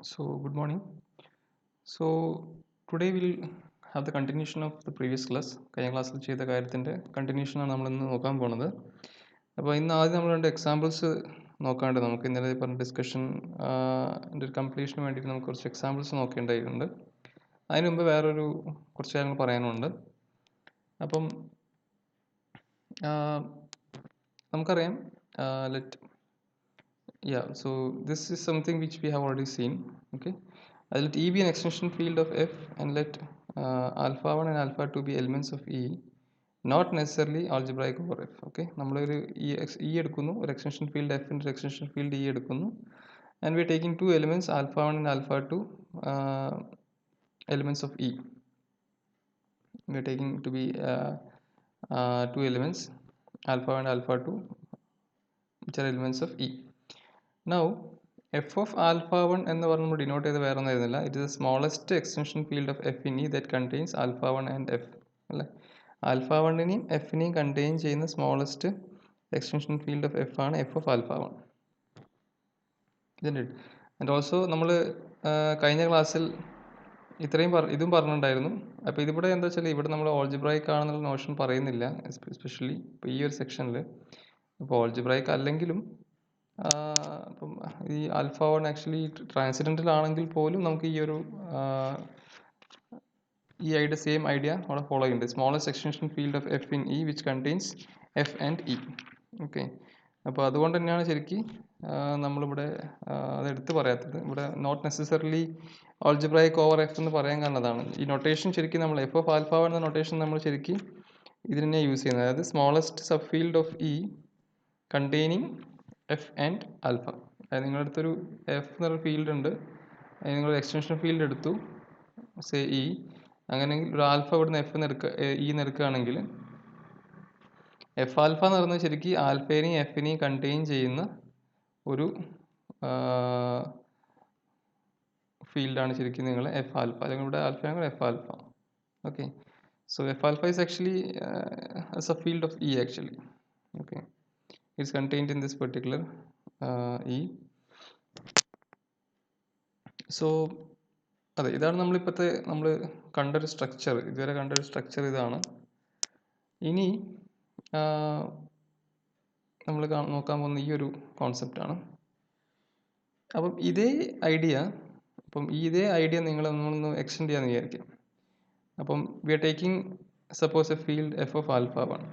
So, good morning. So, today we'll have the continuation of the previous class. കഴിഞ്ഞ ക്ലാസ്സിൽ ചെയ്ത കാര്യത്തിൻ്റെ കണ്ടിന്യൂഷനാണ് നമ്മളിന്ന് നോക്കാൻ പോകുന്നത്. അപ്പോൾ ഇന്ന് ആദ്യം നമ്മൾ രണ്ട് എക്സാമ്പിൾസ് നോക്കാണ്ട് നമുക്ക് ഇന്നലെ പറഞ്ഞ ഡിസ്കഷൻ ഒരു കംപ്ലീഷന് വേണ്ടിയിട്ട് നമുക്ക് കുറച്ച് എക്സാമ്പിൾസ് നോക്കേണ്ടതായിട്ടുണ്ട്. അതിന് മുമ്പ് വേറൊരു കുറച്ച് കാര്യങ്ങൾ പറയാനുണ്ട്. അപ്പം നമുക്കറിയാം so this is something which we have already seen. Okay, let E be an extension field of F and let alpha 1 and alpha 2 be elements of E, not necessarily algebraic over F. Okay, നമ്മളൊരു E എടുക്കുന്നു, ഒരു extension field F ൻ്റെ extension field E എടുക്കുന്നു, and we are taking two elements alpha 1 and alpha 2 elements of E. We are taking to be two elements alpha 1 and alpha 2 which are elements of E. Now f of alpha 1 എന്ന് പറഞ്ഞ് നമ്മൾ denote ചെയ്ത് വേറെ ഒന്നായിരുന്നില്ല. It is the smallest extension field of F in E that contains alpha 1 and F അല്ലേ. Alpha 1നെയും എഫിനെയും contain ചെയ്യുന്ന smallest extension field of F ആണ് എഫ് ഓഫ് ആൽഫ 1. ഇതിൻ്റെ ആൻഡ് ഓൾസോ നമ്മൾ കഴിഞ്ഞ ക്ലാസ്സിൽ ഇതും പറഞ്ഞിട്ടുണ്ടായിരുന്നു. അപ്പോൾ ഇതിവിടെ എന്താ വെച്ചാൽ ഇവിടെ നമ്മൾ ഓൾജിബ്രൈക്ക് ആണെന്നുള്ള നോഷൻ പറയുന്നില്ല, എസ്പെഷ്യലി ഇപ്പോൾ ഈ ഒരു സെക്ഷനിൽ. അപ്പോൾ ഓൾജിബ്രൈക്ക് അല്ലെങ്കിലും അപ്പം ഈ ആൽഫ 1 ആക്ച്വലി ട്രാൻസിഡൻ്റൽ ആണെങ്കിൽ പോലും നമുക്ക് ഈ ഒരു സെയിം ഐഡിയ അവിടെ ഫോളോ ചെയ്യുന്നുണ്ട്. Smallest extension field of F in E which contains F and E. Okay, അപ്പോൾ അതുകൊണ്ട് തന്നെയാണ് ശരിക്കും നമ്മളിവിടെ അത് എടുത്ത് പറയാത്തത്. ഇവിടെ not necessarily algebraic over F എന്ന് പറയാൻ കാരണം അതാണ്. ഈ നൊട്ടേഷൻ ശരിക്കും നമ്മൾ എഫ് ഓഫ് ആൽഫ 1 എന്ന നൊട്ടേഷൻ നമ്മൾ ശരിക്കും ഇതിനെ യൂസ് ചെയ്യുന്നത്, അതായത് smallest sub field of E containing F and alpha. അതായത് നിങ്ങളുടെ അടുത്തൊരു എഫ് എന്നൊരു ഫീൽഡ് ഉണ്ട്, അതിന് നിങ്ങൾ എക്സ്റ്റൻഷൻ ഫീൽഡ് എടുത്തു, സേ ഇ. അങ്ങനെയെങ്കിൽ ഒരു ആൽഫ ഇവിടുന്ന് എഫ് എടുക്കുകയാണെങ്കിൽ എഫ് ആൽഫ എന്ന് പറയുന്നത് ശരിക്കും ആൽഫേനെയും എഫിനെയും കണ്ടെയ്ൻ ചെയ്യുന്ന ഒരു ഫീൽഡാണ് ശരിക്കും നിങ്ങൾ എഫ് ആൽഫ, അല്ലെങ്കിൽ ഇവിടെ ആൽഫ ആണെങ്കിൽ F alpha. Okay, so F alpha is actually A field of E actually. Okay, it's contained in this particular E. So അതെ, ഇതാണ് നമ്മൾ കണ്ടൊരു സ്ട്രക്ചർ, ഇതുവരെ കണ്ടൊരു സ്ട്രക്ചർ ഇതാണ്. ഇനി നമ്മൾ നോക്കാൻ പോകുന്ന ഈ ഒരു കോൺസെപ്റ്റാണ്. അപ്പം ഇതേ ഐഡിയ നമ്മളൊന്ന് എക്സ്റ്റെൻഡ് ചെയ്യാന്ന് വിചാരിക്കാം. അപ്പം we are taking suppose a field F of alpha 1.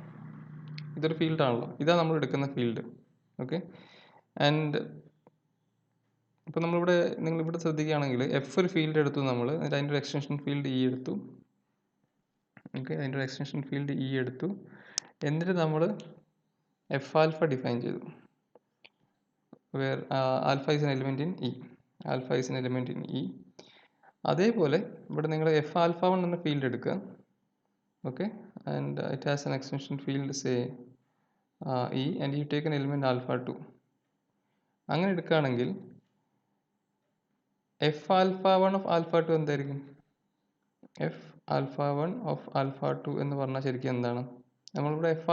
ഇതൊരു ഫീൽഡാണല്ലോ, ഇതാണ് നമ്മൾ എടുക്കുന്ന ഫീൽഡ്. ഓക്കെ, ആൻഡ് ഇപ്പോൾ നിങ്ങളിവിടെ ശ്രദ്ധിക്കുകയാണെങ്കിൽ എഫ് ഒരു ഫീൽഡ് എടുത്തു നമ്മൾ, അതിൻ്റെ ഒരു എക്സ്റ്റൻഷൻ ഫീൽഡ് ഇ എടുത്തു. ഓക്കെ, അതിൻ്റെ ഒരു എക്സ്റ്റൻഷൻ ഫീൽഡ് ഇ എടുത്തു, എന്നിട്ട് നമ്മൾ എഫ് ആൽഫ ഡിഫൈൻ ചെയ്തു, where alpha is an element in E. അതേപോലെ ഇവിടെ നിങ്ങൾ എഫ് ആൽഫ 1 എന്ന ഫീൽഡ് എടുക്കുക. Okay, and it has an extension field say E, and you take an element alpha 2. അങ്ങനെ എടുക്കുകയാണെങ്കിൽ എഫ് ആൽഫ 1 ഓഫ് ആൽഫ 2 എന്തായിരിക്കും? F alpha 1 of alpha 2 എന്ന് പറഞ്ഞാൽ ശരിക്കും എന്താണ്? നമ്മളിവിടെ എഫ്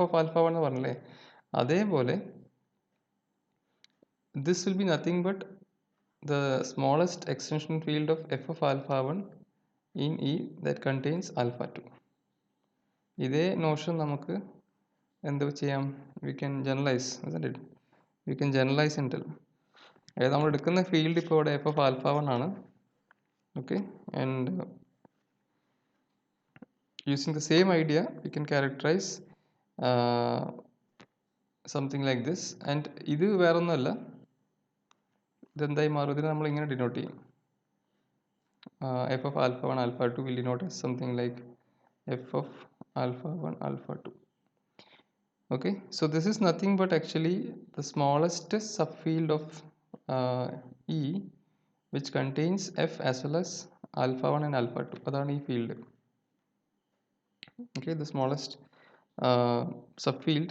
ഓഫ് ആൽഫ 1 എന്ന് പറഞ്ഞല്ലേ, അതേപോലെ this will be nothing but the smallest extension field of f of alpha 1 in E that contains alpha 2. ഇതേ നോഷൻ നമുക്ക് എന്ത് ചെയ്യാം? we can generalize, isn't it? we can generalize and tell. അതായത് നമ്മൾ എടുക്കുന്ന ഫീൽഡ് ഇപ്പോൾ ഇവിടെ എഫ് ഓഫ് ആൽഫ 1 ആണ്. Okay, and using the same idea we can characterize something like this. and ഇത് വേറൊന്നുമല്ല, ഇതെന്തായി മാറും? ഇതിനെ നമ്മൾ ഇങ്ങനെ ഡിനോട്ട് ചെയ്യും. f of alpha 1 alpha 2 will denote as something like f of alpha 1 alpha 2. Okay, so this is nothing but actually the smallest subfield of E which contains f as well as alpha 1 and alpha 2. അതാണ് ഈ field. Okay, the smallest subfield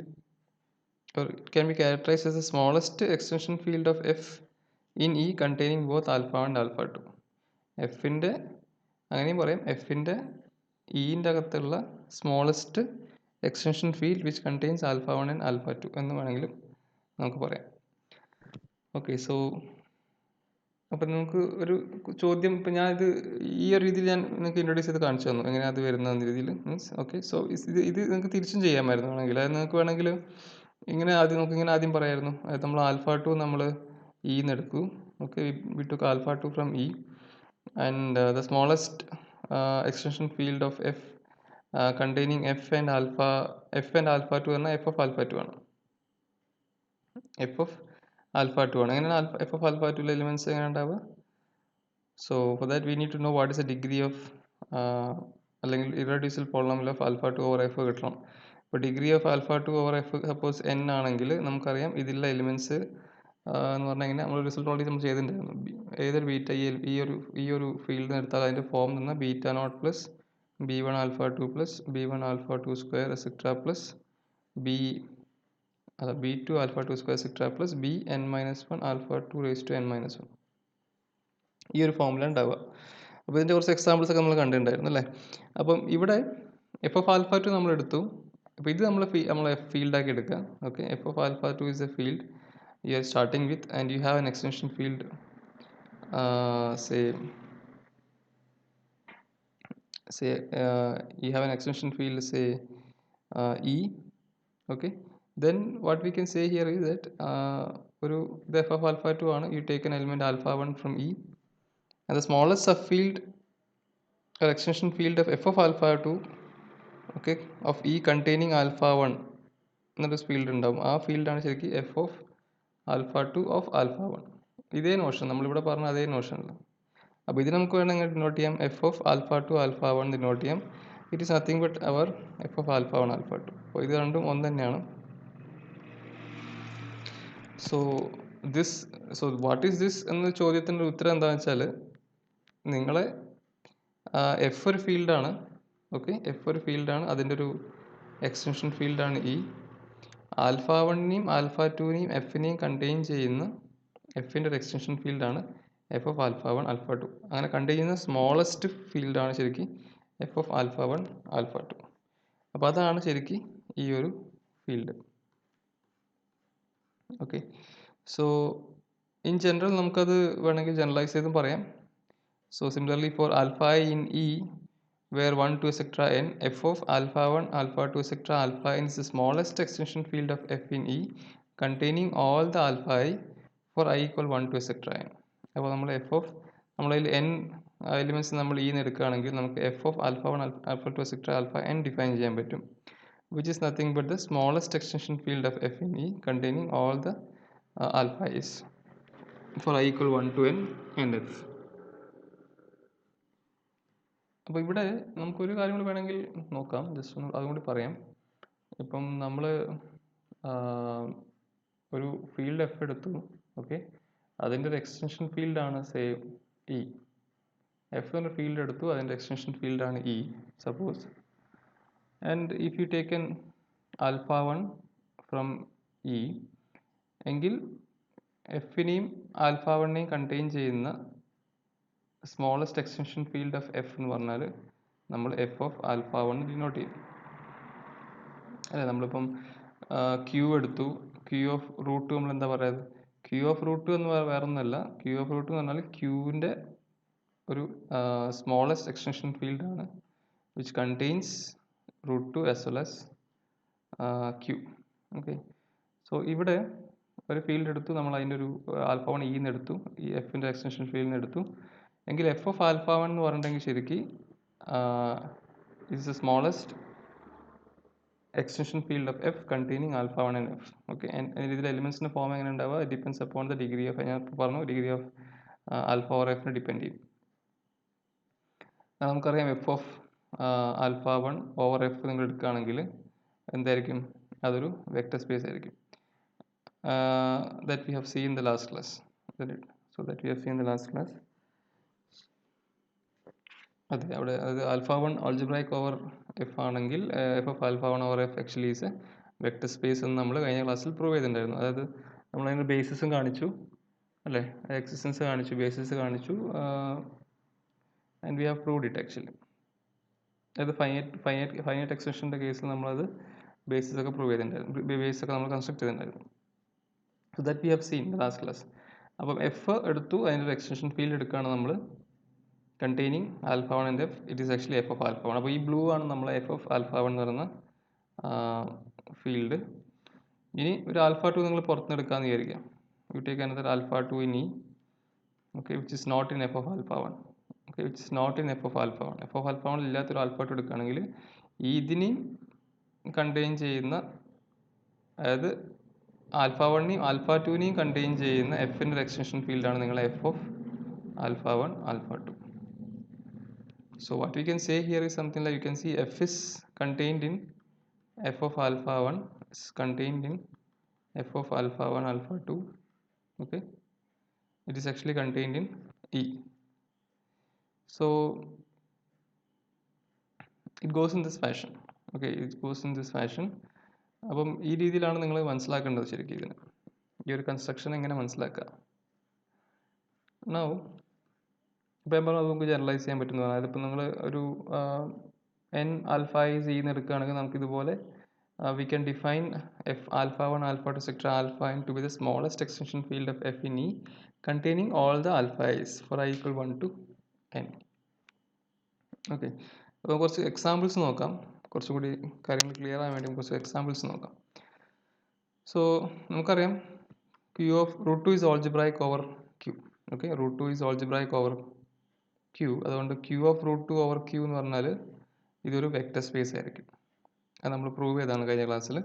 or can be characterized as the smallest extension field of f in E containing both alpha 1 and alpha 2. എഫിൻ്റെ അങ്ങനെയും പറയാം, എഫിൻ്റെ ഇൻ്റെ അകത്തുള്ള smallest extension field which contains alpha 1 and alpha 2 എന്ന് വേണമെങ്കിലും നമുക്ക് പറയാം. ഓക്കെ, സോ അപ്പം നമുക്ക് ഒരു ചോദ്യം, ഇപ്പം ഞാനിത് ഈ ഒരു രീതിയിൽ ഞാൻ നിങ്ങൾക്ക് ഇൻട്രൊഡ്യൂസ് ചെയ്ത് കാണിച്ചു തന്നു എങ്ങനെ അത് വരുന്ന രീതിയിൽ. Means okay. സോ ഇത് നിങ്ങൾക്ക് തിരിച്ചും ചെയ്യാമായിരുന്നു വേണമെങ്കിൽ. അതായത് നിങ്ങൾക്ക് വേണമെങ്കിൽ ഇങ്ങനെ ആദ്യം നമുക്ക് ഇങ്ങനെ ആദ്യം പറയായിരുന്നു. അതായത് നമ്മൾ ആൽഫ ടു നമ്മൾ ഇന്ന് എടുക്കൂ. Okay, we took alpha two from E and the smallest extension field of F containing F and alpha two പറഞ്ഞാൽ എഫ് ഓഫ് ആൽഫ ടു ആണ്. എഫ് ഓഫ് ആൽഫ ടു ആണ്. എങ്ങനെയാണ് എഫ് ഓഫ് ആൽഫ ടുവിലെ elements എങ്ങനെ ഉണ്ടാവുക? So for that we need to know what is the degree of അല്ലെങ്കിൽ irreducible polynomial of alpha two over F കിട്ടണം. ഇപ്പോൾ degree of alpha two over F suppose N ആണെങ്കിൽ നമുക്കറിയാം ഇതിലുള്ള elements എന്ന് പറഞ്ഞു കഴിഞ്ഞാൽ നമ്മൾ റിസൾട്ട് ഓൾറെഡി നമ്മൾ ചെയ്തിട്ടുണ്ടായിരുന്നു. ഏതൊരു ബീറ്റ ഈ ഒരു ഫീൽഡിൽ നിന്ന് എടുത്താൽ അതിൻ്റെ ഫോം നിന്ന് beta naught plus B one alpha two plus B one alpha two square etcetera plus B two alpha two square etcetera plus B N minus one alpha two raise to N minus one, ഈ ഒരു ഫോമില ഉണ്ടാവുക. അപ്പോൾ ഇതിൻ്റെ കുറച്ച് examples ഒക്കെ നമ്മൾ കണ്ടിട്ടുണ്ടായിരുന്നു അല്ലേ. അപ്പം ഇവിടെ എഫ് ഓഫ് ആൽഫ ടു നമ്മൾ എടുത്തു. അപ്പോൾ ഇത് നമ്മൾ ഫീൽഡാക്കി എടുക്കുക. Okay, F of alpha two is A field you are starting with and you have an extension field you have an extension field say E. Okay, then what we can say here is that the f of alpha 2 ആണ്, you take an element alpha 1 from E and the smallest subfield or extension field of f of alpha 2, okay, of E containing alpha 1 എന്നൊരു field ഉണ്ടാവും. ആ ഫീൽഡാണ് ശരിക്കും F of alpha two of alpha one. ഇതേ Notion നമ്മളിവിടെ പറഞ്ഞ അതേ നോഷനല്ല. അപ്പോൾ ഇത് നമുക്ക് വേണമെങ്കിൽ ഡിനോട്ട് ചെയ്യാം F of alpha two alpha one denote ചെയ്യാം. It is nothing but our F of alpha one alpha two. അപ്പോൾ ഇത് രണ്ടും ഒന്ന് തന്നെയാണ്. സോ വാട്ട് ഈസ് ദിസ് എന്ന ചോദ്യത്തിൻ്റെ ഉത്തരം എന്താണെന്ന് വെച്ചാൽ നിങ്ങളെ എഫ് ഒരു ഫീൽഡാണ്. ഓക്കെ, എഫ് ഒരു ഫീൽഡാണ്, അതിൻ്റെ ഒരു എക്സ്റ്റൻഷൻ ഫീൽഡാണ് ഇ. ആൽഫ വണ്ണിനെയും ആൽഫ ടുവിനെയും എഫിനെയും കണ്ടെയ്ൻ ചെയ്യുന്ന എഫിൻ്റെ ഒരു എക്സ്റ്റൻഷൻ ഫീൽഡാണ് F of alpha one alpha two. അങ്ങനെ കണ്ടെയ്ൻ ചെയ്യുന്ന സ്മോളസ്റ്റ് ഫീൽഡാണ് ശരിക്കും F of alpha one alpha two. അപ്പോൾ അതാണ് ശരിക്കും ഈ ഒരു field. Okay, so in general നമുക്കത് വേണമെങ്കിൽ ജനറലൈസ് ചെയ്തും പറയാം. So similarly for alpha in E where 1 to etc n, f of alpha 1 alpha 2 etc alpha n is the smallest extension field of f in E containing all the alpha I for I equal 1 to etc n. അപ്പോൾ നമ്മൾ നമ്മളതിൽ n elements നമ്മൾ E എന്ന് എടുക്കുകയാണെങ്കിൽ നമുക്ക് f of alpha 1 alpha 2 etc alpha n define ചെയ്യാൻ പറ്റും, which is nothing but the smallest extension field of f in E containing all the alpha i's for I equal 1 to n and f. അപ്പോൾ ഇവിടെ നമുക്കൊരു കാര്യം കൂടി വേണമെങ്കിൽ നോക്കാം, just ഒന്ന് അതും കൂടി പറയാം. ഇപ്പം നമ്മൾ ഒരു ഫീൽഡ് എഫ് എടുത്തു. ഓക്കെ, അതിൻ്റെ ഒരു എക്സ്റ്റൻഷൻ ഫീൽഡാണ് സേ ഇ. എഫ് എന്ന ഫീൽഡ് എടുത്തു, അതിൻ്റെ എക്സ്റ്റൻഷൻ ഫീൽഡാണ് E suppose. And if you taken alpha one from E എങ്കിൽ എഫിനെയും ആൽഫ വണ്ണിനെയും കണ്ടെയ്ൻ ചെയ്യുന്ന smallest extension field of F എന്ന് പറഞ്ഞാൽ നമ്മൾ F of alpha one denote ചെയ്യും അല്ലേ. നമ്മളിപ്പം ക്യൂ എടുത്തു, ക്യൂ ഓഫ് റൂട്ട് നമ്മൾ എന്താ പറയുക, ക്യൂ ഓഫ് റൂട്ട് എന്ന് വേറെ ഒന്നുമല്ല. ക്യൂ ഓഫ് റൂട്ട് എന്ന് പറഞ്ഞാൽ ക്യൂവിൻ്റെ ഒരു സ്മോളസ്റ്റ് എക്സ്റ്റൻഷൻ ഫീൽഡാണ് which contains root two as well as Q. Okay, so ഇവിടെ ഒരു ഫീൽഡ് എടുത്തു, നമ്മൾ അതിൻ്റെ ഒരു ആൽഫ വൺ ഇ എന്ന് എടുത്തു, ഈ എഫിൻ്റെ എക്സ്റ്റൻഷൻ ഫീൽഡിന് എടുത്തു എങ്കിൽ എഫ് ഓഫ് ആൽഫ വൺ എന്ന് പറഞ്ഞിട്ടുണ്ടെങ്കിൽ ശരിക്കും it's the smallest extension field of F containing alpha one and F. Okay, ഇതിൽ എലിമെൻസിൻ്റെ ഫോം എങ്ങനെ ഉണ്ടാവുക, it depends upon the degree of, ഞാൻ പറഞ്ഞു ഡിഗ്രി ഓഫ് ആൽഫ ഓർ എഫിനെ ഡിപ്പെൻഡ് ചെയ്യും. നമുക്കറിയാം F of alpha one over F നിങ്ങൾ എടുക്കുകയാണെങ്കിൽ എന്തായിരിക്കും, അതൊരു വെക്റ്റർ സ്പേസ് ആയിരിക്കും. That we have seen in the last class, isn't it? So that we have seen in the last class. അതെ, അവിടെ അത് alpha one algebraic over F ആണെങ്കിൽ F of alpha one over F actually is a vector space എന്ന് നമ്മൾ കഴിഞ്ഞ ക്ലാസ്സിൽ prove ചെയ്തിട്ടുണ്ടായിരുന്നു. അതായത് നമ്മൾ അതിൻ്റെ ബേസിസും കാണിച്ചു അല്ലേ, എക്സിസ്റ്റൻസ് കാണിച്ചു, ബേസിസ് കാണിച്ചു, and we have proved it actually. അതായത് ഫൈനൈറ്റ് എക്സ്റ്റൻഷൻ്റെ കേസിൽ നമ്മളത് ബേസിസ് ഒക്കെ പ്രൂവ് ചെയ്തിട്ടുണ്ടായിരുന്നു, ബേസിസ് ഒക്കെ നമ്മൾ കൺസ്ട്രക്ട് ചെയ്തിട്ടുണ്ടായിരുന്നു. So that we have seen in the last class. അപ്പം എഫ് എടുത്തു, അതിൻ്റെ ഒരു എക്സ്റ്റൻഷൻ ഫീൽഡ് എടുക്കുകയാണ് നമ്മൾ, containing alpha one and F. It is actually F of alpha one. അപ്പോൾ ഈ ബ്ലൂ ആണ് നമ്മളെ എഫ് ഓഫ് ആൽഫ വൺ എന്ന് പറയുന്ന ഫീൽഡ്. ഇനി ഒരു ആൽഫ ടു നിങ്ങൾ പുറത്തുനിന്ന് എടുക്കാമെന്ന് വിചാരിക്കാം. You take another alpha two in E, okay, which is not in F of alpha one. Okay, which is not in F of alpha one. F of alpha one ഇല്ലാത്തൊരു alpha two എടുക്കുകയാണെങ്കിൽ ഇതിനെ contain ചെയ്യുന്ന, അതായത് alpha വണ്ണിനെയും alpha ടുവിനെയും contain ചെയ്യുന്ന എഫിൻ്റെ ഒരു എക്സ്റ്റൻഷൻ ഫീൽഡാണ് നിങ്ങൾ F of alpha one alpha two. So what we can say here is something like, you can see f is contained in f of alpha 1 is contained in f of alpha 1 alpha 2. Okay, it is actually contained in E. So it goes in this fashion. Okay, it goes in this fashion. അപ്പം ഈ രീതിയിലാണ് നിങ്ങൾ മനസ്സിലാക്കേണ്ടത് ശരിക്കും ഇതിന്, ഈ ഒരു construction എങ്ങനെ മനസ്സിലാക്കുക. നൗ ഇപ്പോൾ ഞാൻ പറഞ്ഞത് നമുക്ക് ജനറലൈസ് ചെയ്യാൻ പറ്റുന്ന, അതായത് ഇപ്പോൾ നിങ്ങൾ ഒരു എൻ ആൽഫ ഇ സി എന്ന് എടുക്കുകയാണെങ്കിൽ നമുക്കിതുപോലെ we can define f alpha 1 alpha 2 etc alpha n to be the smallest extension field of f in E containing all the alpha i's for I equal 1 to n. Okay, അപ്പോൾ കുറച്ച് examples നോക്കാം, കുറച്ചുകൂടി കാര്യങ്ങൾ clear ആകാൻ വേണ്ടി കുറച്ച് examples നോക്കാം. So നമുക്കറിയാം q of root 2 is algebraic over q. Okay, root 2 is algebraic over q. അതുകൊണ്ട് q of root 2 over q എന്ന് പറഞ്ഞാൽ ഇതൊരു വെക്റ്റർ സ്പേസ് ആയിരിക്കും. അത് നമ്മൾ പ്രൂവ് ചെയ്താണ് കഴിഞ്ഞ ക്ലാസ്സിൽ.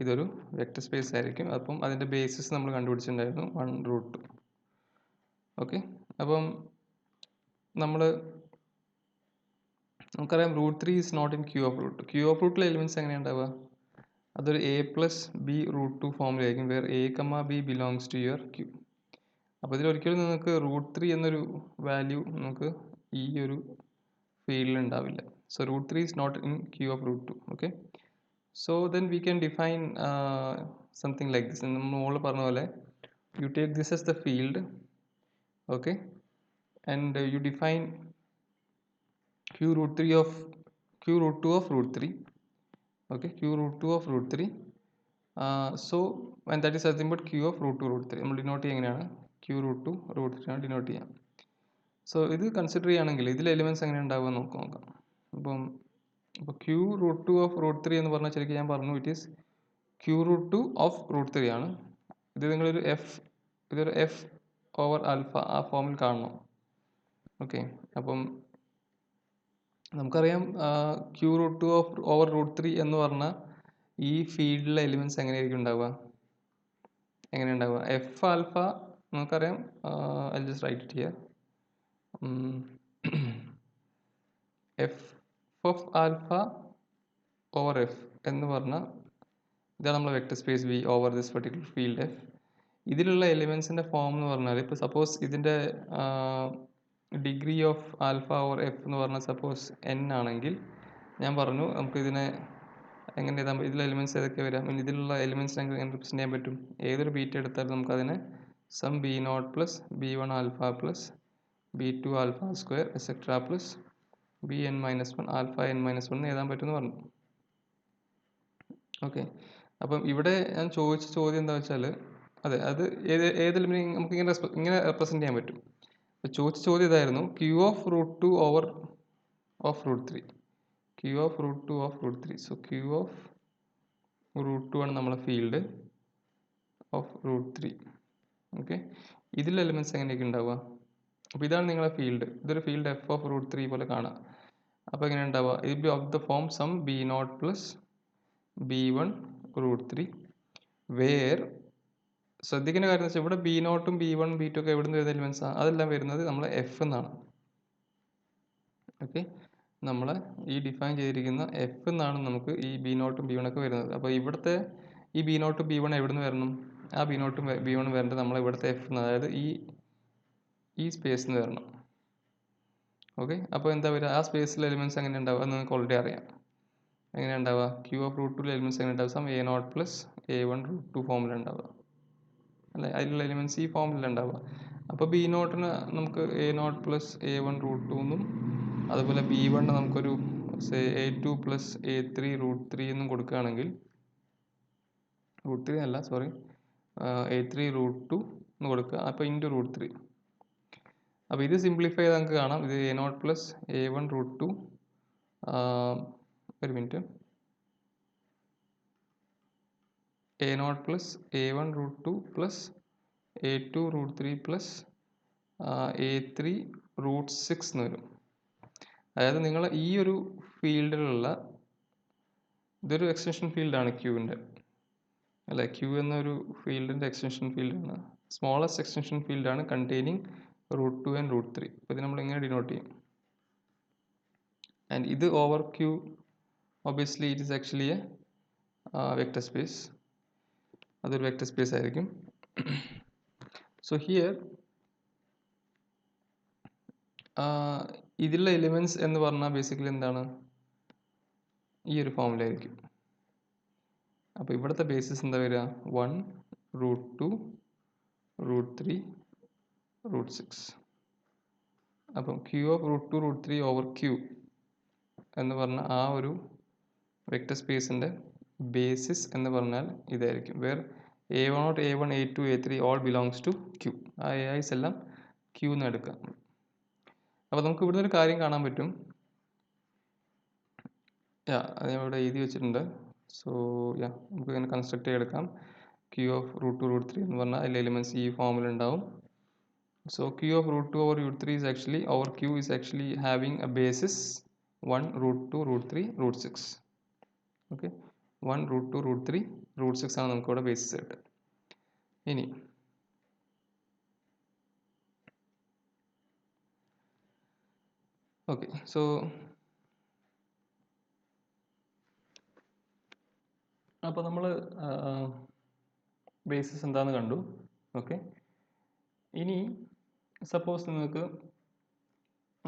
ഇതൊരു വെക്റ്റർ സ്പേസ് ആയിരിക്കും. അപ്പം അതിൻ്റെ ബേസിസ് നമ്മൾ കണ്ടുപിടിച്ചിട്ടുണ്ടായിരുന്നു 1√2. ഓക്കെ, അപ്പം നമുക്കറിയാം √3 is not in Q of root. Q of റൂട്ടിലെ എലിമെൻറ്റ്സ് എങ്ങനെയാണ് ഉണ്ടാവുക? അതൊരു a പ്ലസ് ബി √2 ഫോമിലായിരിക്കും, where a, b belongs to your Q. അപ്പോൾ ഇതിലൊരിക്കലും നിങ്ങൾക്ക് √3 എന്നൊരു വാല്യൂ നമുക്ക് ഈ ഒരു ഫീൽഡിൽ ഉണ്ടാവില്ല. So √3 is not in Q of √2. Okay, so then we can define something like this. നമ്മൾ പറഞ്ഞ പോലെ you take this as the field, okay, and you define q√2 of √3. Okay, q√2 of √3. So and that is nothing but q of √2 നമ്മൾ denote ചെയ്യുക എങ്ങനെയാണ്? q√2 √3 ആണ് denote ചെയ്യാം. So ഇത് consider ചെയ്യുകയാണെങ്കിൽ ഇതിൽ എലിമെൻറ്റ്സ് എങ്ങനെ ഉണ്ടാവുക നോക്കാം. അപ്പം അപ്പോൾ q√2 of √3 എന്ന് പറഞ്ഞാൽ ശരിക്കും ഞാൻ പറഞ്ഞു ഇറ്റ് ഈസ് q√2 of √3 ആണ്. ഇത് നിങ്ങളൊരു ഇതൊരു എഫ് ഓവർ ആൽഫ ആ ഫോമിൽ കാണണം. ഓക്കെ, അപ്പം നമുക്കറിയാം q√2 over √3 എന്ന് പറഞ്ഞാൽ ഈ ഫീൽഡിലെ എലിമെൻറ്റ്സ് എങ്ങനെയായിരിക്കും ഉണ്ടാവുക? എഫ് ആൽഫ നമുക്കറിയാം, I just write it here, F of alpha over F എന്ന് പറഞ്ഞാൽ ഇതാണ് നമ്മളെ vector space V over this particular field F. ഇതിലുള്ള എലിമെൻസിൻ്റെ ഫോം എന്ന് പറഞ്ഞാൽ ഇപ്പോൾ സപ്പോസ് ഇതിൻ്റെ degree of alpha over F എന്ന് പറഞ്ഞാൽ സപ്പോസ് എൻ ആണെങ്കിൽ ഞാൻ പറഞ്ഞു നമുക്കിതിനെ എങ്ങനെ എഴുതാൻ പറ്റും, ഇതിലെ എലിമെൻറ്റ്സ് ഏതൊക്കെ വരാം, ഇതിലുള്ള എലിമെൻറ്റ്സിനെ എങ്ങനെ റെപ്രസെൻറ്റ് ചെയ്യാൻ പറ്റും? ഏതൊരു ബീറ്റ എടുത്താലും നമുക്കതിനെ sum b0 plus b1 alpha plus b2 alpha square etcetera plus bn-1 alpha n-1 എന്ന് എഴുതാൻ പറ്റുമെന്ന് പറഞ്ഞു. ഓക്കെ, അപ്പം ഇവിടെ ഞാൻ ചോദിച്ച ചോദ്യം എന്താ വെച്ചാൽ, അത് ഏത് എലിമെൻറ്റ് നമുക്ക് ഇങ്ങനെ റെപ്രസെൻറ്റ് ചെയ്യാൻ പറ്റും. അപ്പോൾ ചോദിച്ച ചോദ്യം ഇതായിരുന്നു, q of √2 over of √3. q of √2 of √3. So q of √2 ആണ് നമ്മളെ ഫീൽഡ് ഓഫ് √3. ഓക്കെ, ഇതിൽ എലിമെൻറ്റ്സ് എങ്ങനെയൊക്കെ ഉണ്ടാവുക? അപ്പോൾ ഇതാണ് നിങ്ങളെ ഫീൽഡ്, ഇതൊരു ഫീൽഡ് എഫ് ഓഫ് √3 പോലെ കാണാം. അപ്പോൾ എങ്ങനെ ഉണ്ടാവുക? ഇത് be of the form sum b0 plus b1 √3 where ശ്രദ്ധിക്കേണ്ട കാര്യം എന്ന് വെച്ചാൽ ഇവിടെ b0ഉം b1 b2 ഒക്കെ എവിടെ നിന്ന് വരുന്ന എലിമെൻറ്റ്സ് ആണ്? അതെല്ലാം വരുന്നത് നമ്മളെ എഫ് എന്നാണ്. ഓക്കെ, നമ്മൾ ഈ ഡിഫൈൻ ചെയ്തിരിക്കുന്ന എഫ് എന്നാണ് നമുക്ക് ഈ b0ഉം b1 ഒക്കെ വരുന്നത്. അപ്പോൾ ഇവിടുത്തെ ഈ b0ഉം b1 എവിടെ നിന്ന് വരണം? ആ b0ഉം b1 വരേണ്ടത് നമ്മളെ ഇവിടുത്തെ എഫ് എന്ന്, അതായത് ഈ സ്പേസിൽ നിന്ന് വരണം. ഓക്കെ, അപ്പോൾ എന്താ വരിക? ആ സ്പേസിലെ എലിമെൻറ്റ്സ് എങ്ങനെ ഉണ്ടാവുക എന്ന് നിങ്ങൾക്ക് ഓൾറെഡി അറിയാം. എങ്ങനെ ഉണ്ടാവുക? q ഓഫ് √2 എലിമെൻറ്റ്സ് എങ്ങനെ ഉണ്ടാവുക? സം a0 പ്ലസ് a1 √2 ഫോമിലുണ്ടാവുക അല്ലേ? അതിലുള്ള എലിമെൻറ്റ്സ് ഈ ഫോമിലുണ്ടാവുക. അപ്പോൾ b0ന് നമുക്ക് a0 പ്ലസ് a1 √2 എന്നും അതുപോലെ b1 നമുക്കൊരു a2 പ്ലസ് a3 √3 എന്നും കൊടുക്കുകയാണെങ്കിൽ, √3 അല്ല സോറി a3 √2 എന്ന് കൊടുക്കുക. അപ്പോൾ ഇൻറ്റു √3. അപ്പോൾ ഇത് സിംപ്ലിഫൈ ചെയ്ത് നമുക്ക് കാണാം. ഇത് a0 പ്ലസ് a1 √2 ഒരു minute, a0 plus a1 √2 plus a2 √3 plus a3 √6 എന്ന് വരും. അതായത് നിങ്ങൾ ഈ ഒരു ഫീൽഡിലുള്ള, ഇതൊരു എക്സ്റ്റൻഷൻ ഫീൽഡാണ് ക്യൂവിൻ്റെ അല്ലേ, ക്യൂ എന്നൊരു ഫീൽഡിൻ്റെ എക്സ്റ്റൻഷൻ ഫീൽഡാണ്, സ്മോളസ്റ്റ് എക്സ്റ്റൻഷൻ ഫീൽഡാണ് കണ്ടെയ്നിങ് √2 ആൻഡ് √3. അപ്പോൾ ഇത് നമ്മൾ എങ്ങനെ ഡിനോട്ട് ചെയ്യും? ആൻഡ് ഇത് over Q, obviously it is actually a vector space, അതൊരു വെക്ടർ സ്പേസ് ആയിരിക്കും. സോ ഹിയർ ഇതിലുള്ള എലിമെൻറ്റ്സ് എന്ന് പറഞ്ഞാൽ ബേസിക്കലി എന്താണ്, ഈ ഒരു ഫോമിലായിരിക്കും. അപ്പോൾ ഇവിടുത്തെ ബേസിസ് എന്താ വരിക? 1 √2 √3 √6. അപ്പം ക്യൂ ഓഫ് √2 √3 ഓവർ ക്യൂ എന്ന് പറഞ്ഞ ആ ഒരു വെക്ടർ സ്പേസിൻ്റെ ബേസിസ് എന്ന് പറഞ്ഞാൽ ഇതായിരിക്കും, where a1 a1 a2 a3 all belongs to Q. ആ ai's എല്ലാം ക്യൂ എന്ന് എടുക്കാം. അപ്പോൾ നമുക്ക് ഇവിടുന്ന് ഒരു കാര്യം കാണാൻ പറ്റും, അത് ഞാൻ ഇവിടെ എഴുതി വെച്ചിട്ടുണ്ട്. സോ നമുക്ക് ഇങ്ങനെ കൺസ്ട്രക്ട് ചെയ്തെടുക്കാം. ക്യൂ ഓഫ് √2 √3 എന്ന് പറഞ്ഞാൽ അതിലെ എലിമെൻറ്റ്സ് ഈ ഫോമിലുണ്ടാവും. So Q of √2 over √3 is actually, our Q is actually having a basis 1 √2 √3 √6. Okay, 1 √2 √3 √6 ആണ് നമുക്ക് ഇവിടെ ബേസിസ് ആയിട്ട്. ഇനി ഓക്കെ, സോ അപ്പോൾ നമ്മൾ ബേസിസ് എന്താണെന്ന് കണ്ടു. ഓക്കെ, ഇനി സപ്പോസ് നിങ്ങൾക്ക്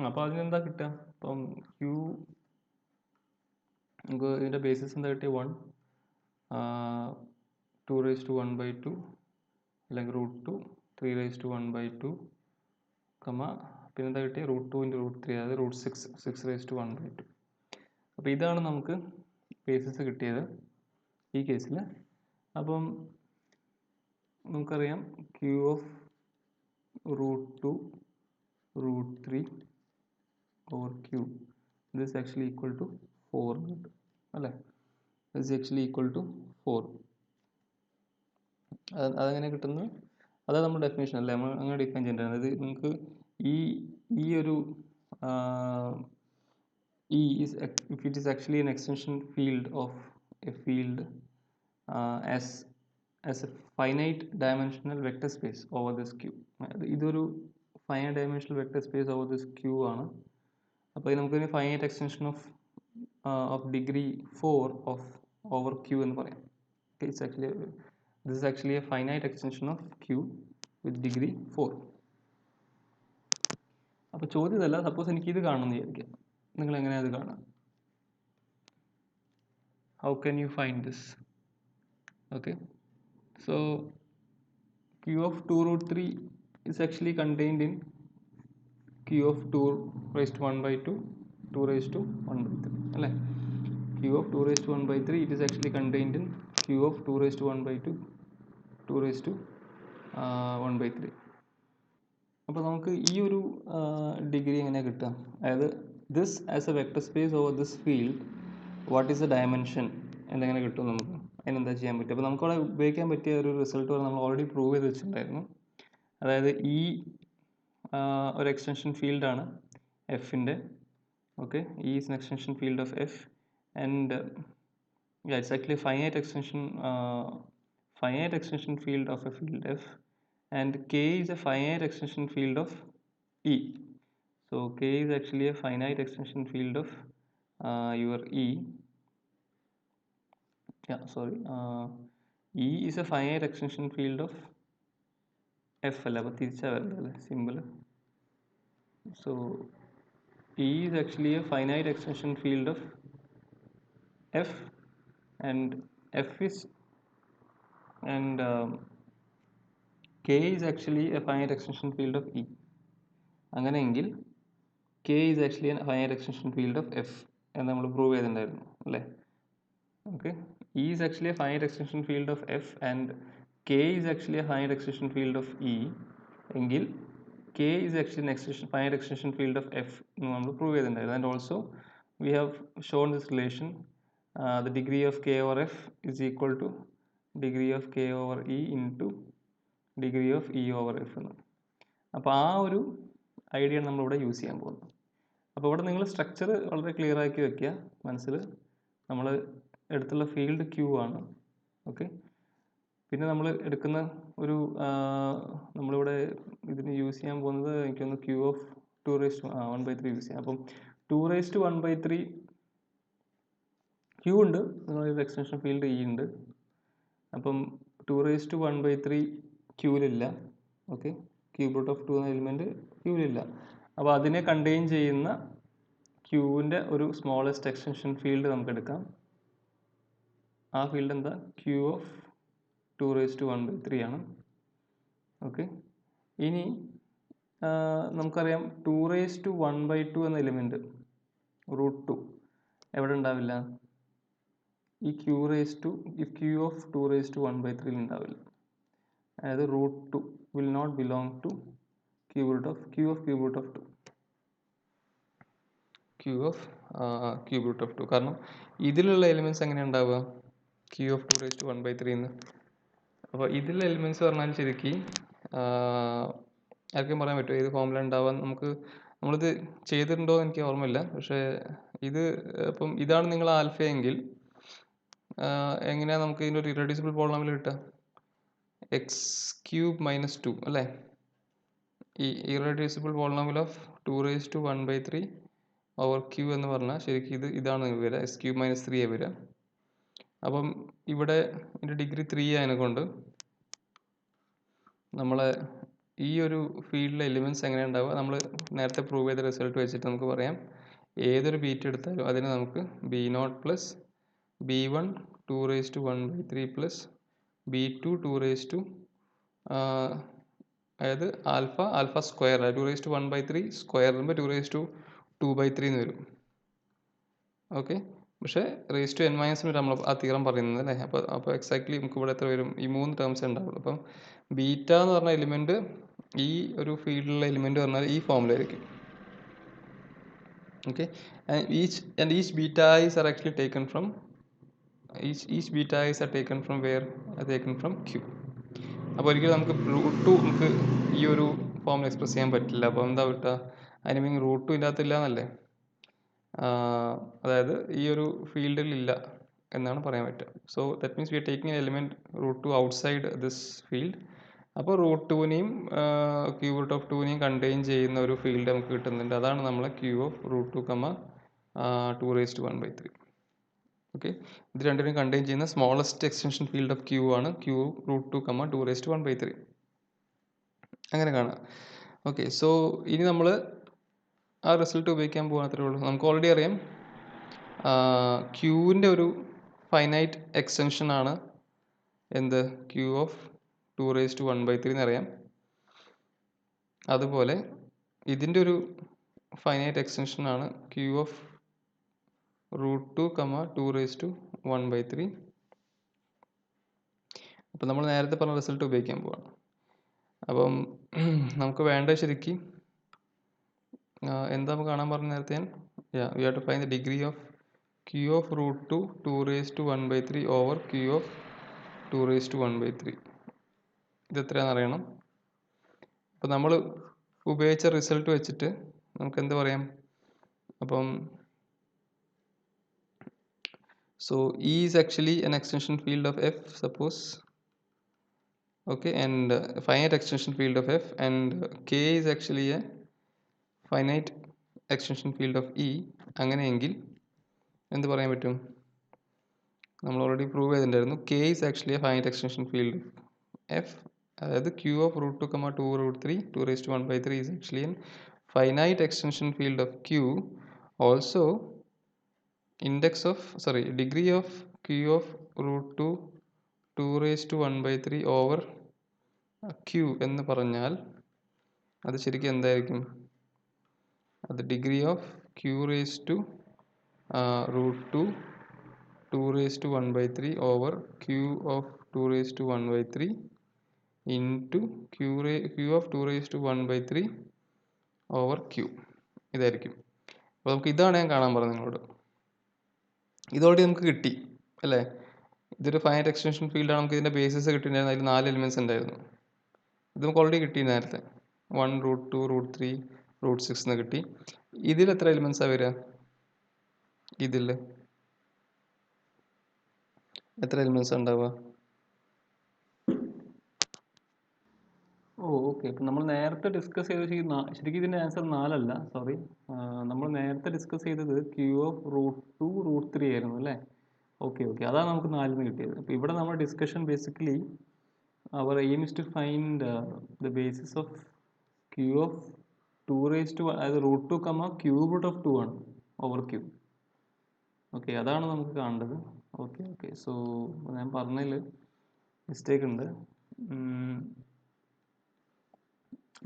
അപ്പോൾ അതിനെന്താ കിട്ടുക? അപ്പം ക്യൂ നമുക്ക് ഇതിൻ്റെ ബേസിസ് എന്താ കിട്ടിയ? 1 2⁻²² അല്ലെങ്കിൽ √2 3⁻²², പിന്നെ എന്താ കിട്ടിയ? √2 × √3, അതായത് √6 6⁻²². അപ്പോൾ ഇതാണ് നമുക്ക് ബേസിസ് കിട്ടിയത് ഈ കേസിൽ. അപ്പം നമുക്കറിയാം Q of √2 √3 over Q this actually equal to 4 അല്ലേ? This actually equal to 4. അതെങ്ങനെ കിട്ടുന്നത്? അതാണ് നമ്മുടെ ഡെഫിനേഷൻ അല്ലേ, നമ്മൾ അങ്ങനെ ഡിഫൈൻ ചെയ്യേണ്ടത്. അതായത് നിങ്ങൾക്ക് ഈ ഒരു if it is actually an extension field of a field as a finite dimensional vector space over this Q. ഇതൊരു finite dimensional vector space over this Q ആണ്. അപ്പോൾ നമുക്കൊരു finite extension of degree 4 of over Q എന്ന് പറയാം. Okay, this is actually a finite extension of Q with degree 4. അപ്പോൾ ചോദ്യം ഇതല്ല, suppose എനിക്കിത് കാണുമെന്ന് വിചാരിക്കാം, നിങ്ങൾ എങ്ങനെയാണ് അത് കാണുക? How can you find this? Okay, so Q of 2 √3 is actually contained in Q of 2⁻1/2 2⁻1/3 അല്ലേ? Q of 2⁻1/3 it is actually contained in Q of 2⁻1/2 2⁻1/3. അപ്പോൾ നമുക്ക് ഈ ഒരു ഡിഗ്രി എങ്ങനെ കിട്ടുക? അതായത് this as a vector space over this field, what is a dimension എന്തെങ്ങനെ കിട്ടും നമുക്ക്? അതിനെന്താ ചെയ്യാൻ പറ്റും? അപ്പോൾ നമുക്കവിടെ ഉപയോഗിക്കാൻ പറ്റിയ ഒരു റിസൾട്ട് നമ്മൾ ഓൾറെഡി പ്രൂവ് ചെയ്ത് വെച്ചിട്ടുണ്ടായിരുന്നു. അതായത് ഈ ഒരു എക്സ്റ്റൻഷൻ ഫീൽഡാണ് എഫിൻ്റെ. ഓക്കെ, ഈ is N extension field of F and it's actually finite extension field of a field F, and K is a finite extension field of E. So K is actually a finite extension field of your E. E is a finite extension field of F അല്ല, അപ്പോൾ തിരിച്ചാ വരുന്നത് അല്ലേ simple. So E is actually a finite extension field of F and K is actually a finite extension field of E. അങ്ങനെയെങ്കിൽ K is actually a finite extension field of F എന്ന് നമ്മൾ prove ചെയ്തിട്ടുണ്ടായിരുന്നു അല്ലേ? Okay, E is actually a finite extension field of F and k is actually a finite extension field of E എങ്കിൽ k is actually an finite extension field of F എന്ന് നമ്മൾ prove ചെയ്തിട്ടുണ്ടായിരുന്നു. And also we have shown this relation the degree of k over F is equal to degree of k over E into degree of E over F എന്ന്. അപ്പോൾ ആ ഒരു idea ആണ് നമ്മളിവിടെ use ചെയ്യാൻ പോകുന്നത്. അപ്പോൾ ഇവിടെ നിങ്ങൾ സ്ട്രക്ചർ വളരെ ക്ലിയർ ആക്കി വെക്കുക മനസ്സിൽ. നമ്മൾ എടുത്തുള്ള ഫീൽഡ് ക്യൂ ആണ്. ഓക്കെ, പിന്നെ നമ്മൾ എടുക്കുന്ന ഒരു നമ്മളിവിടെ ഇതിന് യൂസ് ചെയ്യാൻ പോകുന്നത് എനിക്കൊന്ന് ക്യൂ ഓഫ് 2/1/3 യൂസ് ചെയ്യാം. അപ്പം 2/1/3 ക്യൂ ഉണ്ട്, നിങ്ങളൊരു എക്സ്റ്റൻഷൻ ഫീൽഡ് ഇ ഉണ്ട്. അപ്പം 2/1/3 ക്യൂവിലില്ല. ഓക്കെ, ക്യൂബ് റൂട്ട് ഓഫ് 2 എന്ന എലിമെൻറ്റ് ക്യൂവിലില്ല. അപ്പോൾ അതിനെ കണ്ടെയ്ൻ ചെയ്യുന്ന ക്യൂവിൻ്റെ ഒരു സ്മോളസ്റ്റ് എക്സ്റ്റൻഷൻ ഫീൽഡ് നമുക്ക് എടുക്കാം. ആ ഫീൽഡ് എന്താ? ക്യൂ ഓഫ് 2/1/3 ആണ്. ഓക്കെ, ഇനി നമുക്കറിയാം 2/1/2 എന്ന എലിമെൻറ്റ് √2 എവിടെ ഉണ്ടാവില്ല? ഈ ക്യൂ ഓഫ് 2/1/3 ഉണ്ടാവില്ല. അതായത് √2 will not belong to cube root of 2. Cube root of 2 കാരണം ഇതിലുള്ള എലിമെൻറ്റ്സ് എങ്ങനെ ഉണ്ടാവുക? ക്യൂ ഓഫ് 2/1/3 എന്ന്. അപ്പോൾ ഇതിലുള്ള എലിമെൻറ്റ്സ് പറഞ്ഞാൽ ശരിക്കും ആർക്കും പറയാൻ പറ്റുമോ ഏത് ഫോമില ഉണ്ടാവാൻ? നമ്മളിത് ചെയ്തിട്ടുണ്ടോ എന്ന് എനിക്ക് ഓർമ്മയില്ല. പക്ഷേ ഇത് ഇപ്പം ഇതാണ് നിങ്ങൾ ആൽഫ എങ്കിൽ എങ്ങനെയാണ് നമുക്ക് ഇതിൻ്റെ ഒരു ഇറഡ്യൂസിബിൾ പോളിനോമിയൽ കിട്ടുക? x³ - 2 അല്ലേ? ഈ irreducible polynomial of 2/1/3 over Q എന്ന് പറഞ്ഞാൽ ശരിക്കും ഇതാണ് വരിക, x³ - 3 വരിക. അപ്പം ഇവിടെ ഇതിൻ്റെ ഡിഗ്രി 3 ആയതിനെ കൊണ്ട് നമ്മളെ ഈ ഒരു ഫീൽഡിലെ എലിമെൻറ്റ്സ് എങ്ങനെ ഉണ്ടാവുക? നമ്മൾ നേരത്തെ പ്രൂവ് ചെയ്ത റിസൾട്ട് വെച്ചിട്ട് നമുക്ക് പറയാം, ഏതൊരു ബീറ്റ് എടുത്താലും അതിന് നമുക്ക് B0 plus B1 2/1/3 plus B2 2 അതായത് ആൽഫ സ്ക്വയർ 2/1/3 സ്ക്വയർ വരുമ്പോൾ 2/2/3 എന്ന് വരും. ഓക്കെ, പക്ഷേ റേസ് ടു n - വരും നമ്മൾ ആ തീറം പറയുന്നത് അല്ലേ? അപ്പോൾ എക്സാക്ട്ലി നമുക്ക് ഇവിടെ എത്ര വരും? ഈ 3 ടേംസ് ഉണ്ടാവുള്ളൂ. അപ്പം ബീറ്റ എന്ന് പറഞ്ഞ എലിമെൻറ്റ് ഈ ഒരു ഫീൽഡിലുള്ള എലിമെൻറ്റ് പറഞ്ഞാൽ ഈ ഫോമിലായിരിക്കും. Okay, and each beta i's are actually taken from where? Taken from Q. അപ്പോൾ ഒരിക്കലും നമുക്ക് √2 നമുക്ക് ഈ ഒരു ഫോമിൽ എക്സ്പ്രസ് ചെയ്യാൻ പറ്റില്ല. അപ്പോൾ എന്താ കിട്ടുക? അതിന് മീൻ √2 ഇതിൻ്റെ അകത്തില്ല എന്നല്ലേ? അതായത് ഈ ഒരു ഫീൽഡിൽ ഇല്ല എന്നാണ് പറയാൻ പറ്റുക. So that means we are taking element √2 outside this field. അപ്പോൾ √2നെയും ക്യൂബ് റൂട്ട് ഓഫ് 2നെയും കണ്ടെയ്ൻ ചെയ്യുന്ന ഒരു ഫീൽഡ് നമുക്ക് കിട്ടുന്നുണ്ട്. അതാണ് നമ്മളെ ക്യൂ ഓഫ് √2, 2/1/3. ഓക്കെ, ഇത് രണ്ടിനും കണ്ടെയ്ൻ ചെയ്യുന്ന smallest extension field of Q ആണ് ക്യൂ √2, 2/1/3. അങ്ങനെ കാണാം. ഓക്കെ, സോ ഇനി നമ്മൾ ആ റിസൾട്ട് ഉപയോഗിക്കാൻ പോകാൻ അത്രേ ഉള്ളൂ. നമുക്ക് ഓൾറെഡി അറിയാം ക്യൂവിൻ്റെ ഒരു ഫൈനൈറ്റ് എക്സ്റ്റൻഷൻ ആണ് എന്ത്? ക്യൂ ഓഫ് 2/1/3 എന്നറിയാം. അതുപോലെ ഇതിൻ്റെ ഒരു ഫൈനൈറ്റ് എക്സ്റ്റൻഷൻ ആണ് ക്യൂ ഓഫ് √2, 2/1/3. അപ്പം നമ്മൾ നേരത്തെ പറഞ്ഞ റിസൾട്ട് ഉപയോഗിക്കാൻ പോവാണ്. അപ്പം നമുക്ക് വേണ്ട ശരിക്കും എന്താ നമുക്ക് കാണാൻ പറഞ്ഞ നേരത്തെ we have to find the degree of Q of √2 2/1/3 over Q of 2/1/3. ഇത് എത്രയാണെന്ന് അറിയണം. അപ്പം നമ്മൾ ഉപയോഗിച്ച റിസൾട്ട് വെച്ചിട്ട് നമുക്ക് എന്ത് പറയാം? അപ്പം so E is actually an extension field of F, suppose. Okay, and finite extension field of F, and K is actually a finite extension field of E. അങ്ങനെയെങ്കിൽ എന്ത് പറയാൻ പറ്റും? നമ്മൾ ഓൾറെഡി പ്രൂവ് ചെയ്തിട്ടുണ്ടായിരുന്നു. K is actually a finite extension field of F. അതായത് Q of √2, 2/3 2/1/3 is actually a finite extension field of Q. Also degree of Q of √2 2/1/3 over Q എന്ന് പറഞ്ഞാൽ അത് ശരിക്കും എന്തായിരിക്കും? അത് degree of Q √2 2/1/3 over Q of 2/1/3 into Q of 2⁻⁴ over Q. ഇതായിരിക്കും. അപ്പോൾ നമുക്ക് ഇതാണ് ഞാൻ കാണാൻ പറഞ്ഞത് നിങ്ങളോട്. ഇതോടെ നമുക്ക് കിട്ടി അല്ലേ? ഇതൊരു ഫൈനൈറ്റ് എക്സ്റ്റൻഷൻ ഫീൽഡാണ്. നമുക്ക് ഇതിൻ്റെ ബേസിസ് കിട്ടിയിട്ടുണ്ടായിരുന്നു. അതിൽ 4 എലിമെൻറ്റ്സ് ഉണ്ടായിരുന്നു. ഇത് നമുക്ക് ഓൾറെഡി കിട്ടി നേരത്തെ. 1 √2 √3 √6 എന്ന് കിട്ടി. ഇതിൽ എത്ര എലിമെൻറ്റ്സാണ് വരിക? ഇതിൽ എത്ര എലിമെൻറ്റ്സ് ഉണ്ടാവുക? ഓക്കെ. ഇപ്പം നമ്മൾ നേരത്തെ ഡിസ്കസ് ചെയ്ത ശരിക്കും ഇതിൻ്റെ ആൻസർ 4 അല്ല, സോറി. നമ്മൾ നേരത്തെ ഡിസ്കസ് ചെയ്തത് ക്യൂ ഓഫ് √2 √3 ആയിരുന്നു അല്ലേ? ഓക്കെ. അതാണ് നമുക്ക് 4 കിട്ടിയത്. അപ്പോൾ ഇവിടെ നമ്മുടെ discussion basically our aim is to find the basis of q of 2 അതായത് √2, ക്യൂബ് റൂട്ട് ഓഫ് 2 ആണ് ഓവർ ക്യൂ. ഓക്കെ, അതാണ് നമുക്ക് കാണേണ്ടത്. ഓക്കെ. സോ ഞാൻ പറഞ്ഞതിൽ മിസ്റ്റേക്ക് ഉണ്ട്.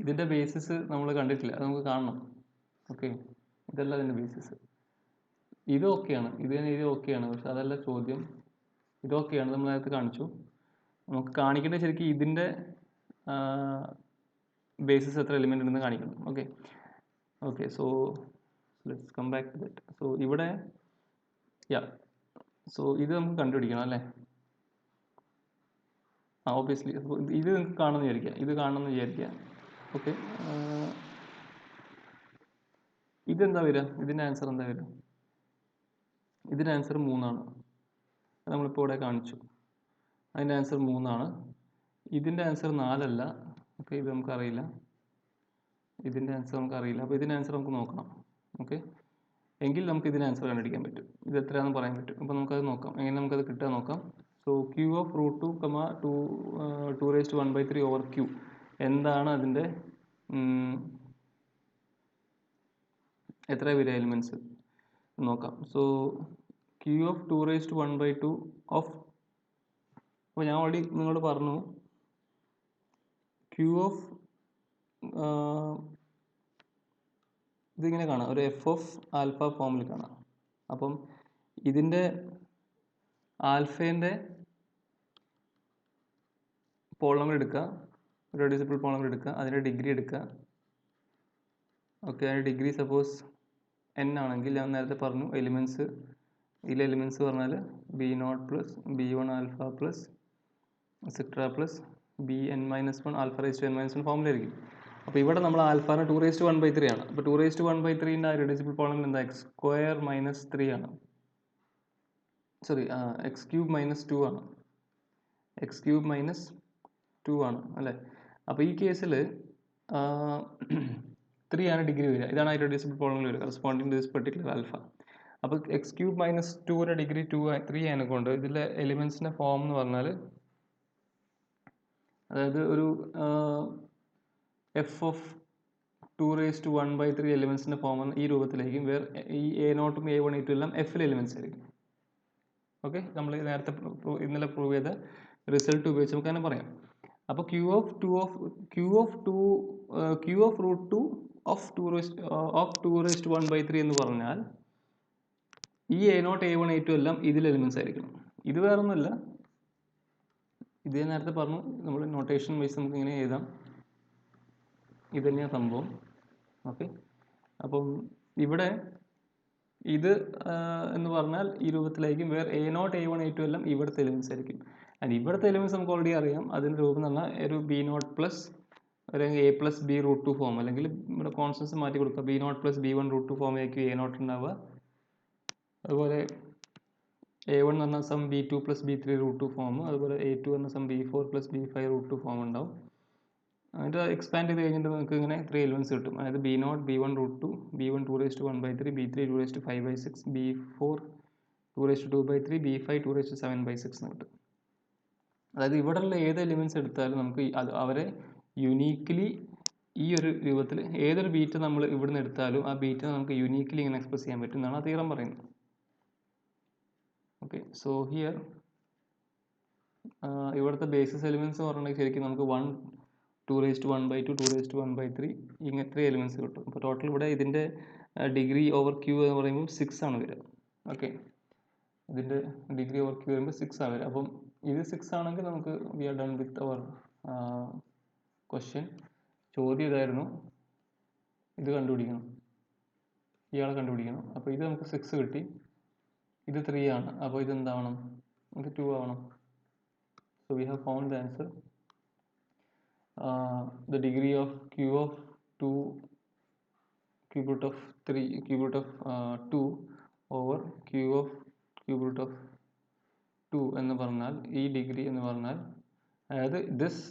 ഇതിൻ്റെ ബേസിസ് നമ്മൾ കണ്ടിട്ടില്ല, അത് നമുക്ക് കാണണം. ഓക്കെ, ഇതല്ല ഇതിൻ്റെ ബേസിസ്. ഇത് ഓക്കെയാണ്, ഇത് ഓക്കെയാണ്, പക്ഷെ അതല്ല ചോദ്യം. ഇതൊക്കെയാണ് നമ്മൾ നേരത്തെ കാണിച്ചു. നമുക്ക് കാണിക്കേണ്ടത് ശരിക്കും ഇതിൻ്റെ ബേസിസ് എത്ര എലിമെൻ്റ് ഉണ്ടെന്ന് കാണിക്കണം. Okay. So let's come back to that. So ഇവിടെ സോ ഇത് നമുക്ക് കണ്ടുപിടിക്കണം അല്ലേ? ഓബിയസ്ലി ഇത് നിങ്ങൾക്ക് കാണണമെന്ന് വിചാരിക്കുക. ഓക്കെ, ഇതെന്താ വരിക? ഇതിൻ്റെ ആൻസർ എന്താ വരിക? ഇതിൻ്റെ ആൻസർ 3 ആണ്. നമ്മളിപ്പോൾ ഇവിടെ കാണിച്ചു. അതിൻ്റെ ആൻസർ 3 ആണ്. ഇതിൻ്റെ ആൻസർ 4 അല്ല. ഓക്കെ, ഇത് നമുക്കറിയില്ല. ഇതിൻ്റെ ആൻസർ നമുക്കറിയില്ല. അപ്പോൾ ഇതിൻ്റെ ആൻസർ നമുക്ക് നോക്കണം. ഓക്കെ, എങ്കിൽ നമുക്ക് ഇതിൻ്റെ ആൻസർ കണ്ടുപിടിക്കാൻ പറ്റും. ഇത് എത്രയാണെന്ന് പറയാൻ പറ്റും. അപ്പോൾ നമുക്കത് നോക്കാം. എങ്ങനെ നമുക്കത് കിട്ടുക നോക്കാം. So Q of √2, 2⁻⁴ over Q എന്താണ് അതിൻ്റെ എത്ര വരിക എലിമെൻറ്റ്സ് നോക്കാം. സോ ക്യൂ ഓഫ് 2⁻⁴ ഓഫ്, അപ്പോൾ ഞാൻ ഓൾറെഡി നിങ്ങളോട് പറഞ്ഞു ക്യൂ ഓഫ് ഇതിങ്ങനെ കാണാം, ഒരു എഫ് ഓഫ് ആൽഫ ഫോമിൽ കാണാം. അപ്പം ഇതിൻ്റെ ആൽഫേൻ്റെ പോളിനോമിയൽ എടുക്കുക, റെഡ്യൂസിബിൾ പോളിനോമിയൽ എടുക്കുക, അതിൻ്റെ ഡിഗ്രി എടുക്കുക. ഓക്കെ, അതിൻ്റെ ഡിഗ്രി സപ്പോസ് n ആണെങ്കിൽ ഞാൻ നേരത്തെ പറഞ്ഞു എലിമെൻറ്റ്സ്, ഇതിലെ എലിമെൻറ്റ്സ് പറഞ്ഞാൽ b0 plus b1 alpha plus etcetera plus bn-1 alpha raise to n-1 ഫോമിലായിരിക്കും. അപ്പോൾ ഇവിടെ നമ്മൾ ആൽഫാനെ 2⁻⁴ ആണ്. അപ്പോൾ 2⁻⁴ റെഡ്യൂസിബിൾ പോളിനോമിയൽ എന്താ? x² - 3 ആണ്. സോറി, x³ - 2 ആണ്. x³ - 2 ആണ് അല്ലേ? അപ്പോൾ ഈ കേസിൽ 3 ആണ് ഡിഗ്രി വരിക. ഇതാണ് റെഡ്യൂസിബിൾ പോളിനോമിയൽ വരിക, corresponding to this particular alpha. അപ്പോൾ x³ - 2യുടെ ഡിഗ്രി 3 ആയതുകൊണ്ട് ഇതിലെ എലിമെൻറ്റ്സിൻ്റെ ഫോം എന്ന് പറഞ്ഞാൽ, അതായത് ഒരു എഫ് ഓഫ് 2⁻⁴ എലിമെൻറ്റ്സിൻ്റെ ഫോം ഈ രൂപത്തിലായിരിക്കും. ഈ a0 a1 a2 എല്ലാം എഫിലെ എലിമെൻറ്റ്സ് ആയിരിക്കും. ഓക്കെ, നമ്മൾ നേരത്തെ ഇന്നലെ പ്രൂവ് ചെയ്ത റിസൾട്ട് ഉപയോഗിച്ച് നമുക്ക് തന്നെ പറയാം. അപ്പോൾ ക്യൂ ഓഫ് √2 ഓഫ് 2⁻⁴ എന്ന് പറഞ്ഞാൽ ഈ a0 a1 a2 എല്ലാം ഇതിൽ എലിമെൻറ്റ്സ് ആയിരിക്കണം. ഇത് വേറെ ഒന്നുമല്ല, ഇത് ഞാൻ നേരത്തെ പറഞ്ഞു. നമ്മൾ നൊട്ടേഷൻ വൈസ് നമുക്ക് ഇങ്ങനെ എഴുതാം. ഇത് തന്നെയാണ് സംഭവം. ഓക്കെ, അപ്പം ഇവിടെ ഇത് എന്ന് പറഞ്ഞാൽ ഈ രൂപത്തിലായിരിക്കും. വേറെ a0 a1 a2 എല്ലാം ഇവിടുത്തെ എലിമെൻറ്റ്സ് ആയിരിക്കും. ആൻഡ് ഇവിടുത്തെ എലിമെൻറ്റ്സ് നമുക്ക് ഓൾറെഡി അറിയാം. അതിൻ്റെ രൂപം എന്ന് പറഞ്ഞാൽ ഒരു b0 പ്ലസ് അല്ലെങ്കിൽ a പ്ലസ് b √2 ഫോം, അല്ലെങ്കിൽ ഇവിടെ കോൺസ്റ്റൻസ് മാറ്റി കൊടുക്കുക. b0 പ്ലസ് b1 √2 ഫോമിലേക്ക് a0 ഉണ്ടാവുക. അതുപോലെ a1 എന്ന് പറഞ്ഞാൽ some b2 plus b3 √2 form, അതുപോലെ a2 എന്ന some b4 plus b5 √2 form ഉണ്ടാവും. അതിൻ്റെ എക്സ്പാൻഡ് ചെയ്ത് കഴിഞ്ഞിട്ട് നമുക്ക് ഇങ്ങനെ 3 എലിമെൻറ്റ്സ് കിട്ടും. അതായത് b0 b1 √2, b1 2⁻⁴, b3 2⁵/6, b4 2⁵2/3, b5 2�7/6 എന്ന് കിട്ടും. അതായത് ഇവിടെയുള്ള ഏത് എലിമെൻറ്റ്സ് എടുത്താലും നമുക്ക് അവരെ യുണീക്ക്ലി ഈ ഒരു രൂപത്തിൽ ഏതൊരു ബീറ്റ് നമ്മൾ ഇവിടുന്ന് എടുത്താലും ആ ബീറ്റിനെ നമുക്ക് യുണീക്ക്ലി ഇങ്ങനെ എക്സ്പ്രസ് ചെയ്യാൻ പറ്റും എന്നാണ് ആ തിയറം പറയുന്നത്. ഓക്കെ, സോ ഹിയർ ഇവിടുത്തെ ബേസിസ് എലിമെൻറ്റ്സ് പറഞ്ഞിട്ടുണ്ടെങ്കിൽ ശരിക്കും നമുക്ക് 1 2⁻⁴, 2⁻⁴ ഇങ്ങനെ 3 എലിമെൻറ്റ്സ് കിട്ടും. അപ്പോൾ ടോട്ടൽ ഇവിടെ ഇതിൻ്റെ ഡിഗ്രി ഓവർ ക്യൂ എന്ന് പറയുമ്പോൾ 6 ആണ് വരിക. ഓക്കെ, ഇതിൻ്റെ ഡിഗ്രി ഓവർ ക്യൂ വരുമ്പോൾ 6 ആണ് വരിക. അപ്പം ഇത് 6 ആണെങ്കിൽ നമുക്ക് we are done with our question. ചോദ്യം ഇതായിരുന്നു, ഇത് കണ്ടുപിടിക്കണം, ഇയാളെ കണ്ടുപിടിക്കണം. അപ്പോൾ ഇത് നമുക്ക് 6 കിട്ടി, ഇത് 3 ആണ്, അപ്പോൾ ഇത് എന്താവണം, ഇത് 2 ആവണം. So we have found the answer. The degree of q of 2 cube root of 3 cube root of 2 over q of cube root of 2 എന്ന് പറഞ്ഞാൽ, ഈ ഡിഗ്രി എന്ന് പറഞ്ഞാൽ, അതായത് this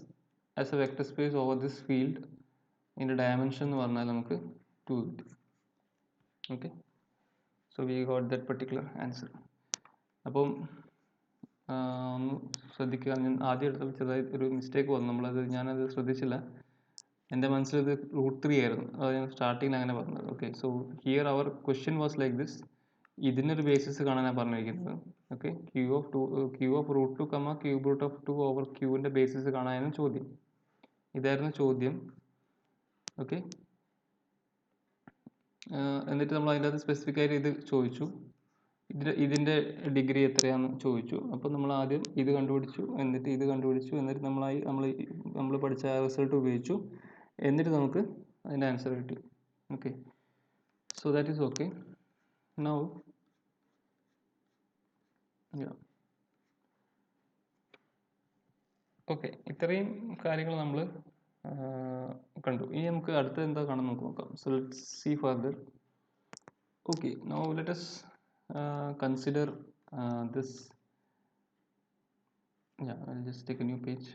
as a vector space over this field ഇതിൻ്റെ dimension എന്ന് പറഞ്ഞാൽ നമുക്ക് 2 കിട്ടി. Okay, so we got that particular answer. അപ്പം ഒന്ന് ശ്രദ്ധിക്കുക, ഞാൻ ആദ്യം എടുത്തപ്പോൾ ചെറുതായി ഒരു മിസ്റ്റേക്ക് വന്നു, ഞാനത് ശ്രദ്ധിച്ചില്ല. എൻ്റെ മനസ്സിലത് √3 ആയിരുന്നു, അത് ഞാൻ സ്റ്റാർട്ടിങ്ങിൽ അങ്ങനെ പറഞ്ഞത്. Okay, so here our question was like this. ഇതിനൊരു ബേസിസ് കാണാനാണ് പറഞ്ഞിരിക്കുന്നത്. Okay, Q of √2 cube root of 2 over ക്യൂവിൻ്റെ ബേസിസ് കാണാനായിരുന്നു ചോദ്യം. ഇതായിരുന്നു ചോദ്യം. ഓക്കെ, എന്നിട്ട് നമ്മൾ അതിൻ്റെ അകത്ത് സ്പെസിഫിക് ആയിട്ട് ഇത് ചോദിച്ചു, ഇതിൻ്റെ ഡിഗ്രി എത്രയാണെന്ന് ചോദിച്ചു. അപ്പോൾ നമ്മൾ ആദ്യം ഇത് കണ്ടുപിടിച്ചു, എന്നിട്ട് ഇത് കണ്ടുപിടിച്ചു, എന്നിട്ട് നമ്മൾ പഠിച്ച റിസൾട്ട് ഉപയോഗിച്ചു, എന്നിട്ട് നമുക്ക് അതിൻ്റെ ആൻസർ കിട്ടി. Okay, so that is okay. Now okay, ഇത്രയും കാര്യങ്ങൾ നമ്മൾ കണ്ടു. ഇനി നമുക്ക് അടുത്ത എന്താ കാണാൻ നമുക്ക് നോക്കാം. So let's see further. Okay, now let us consider this. Yeah, I'll just take a new page.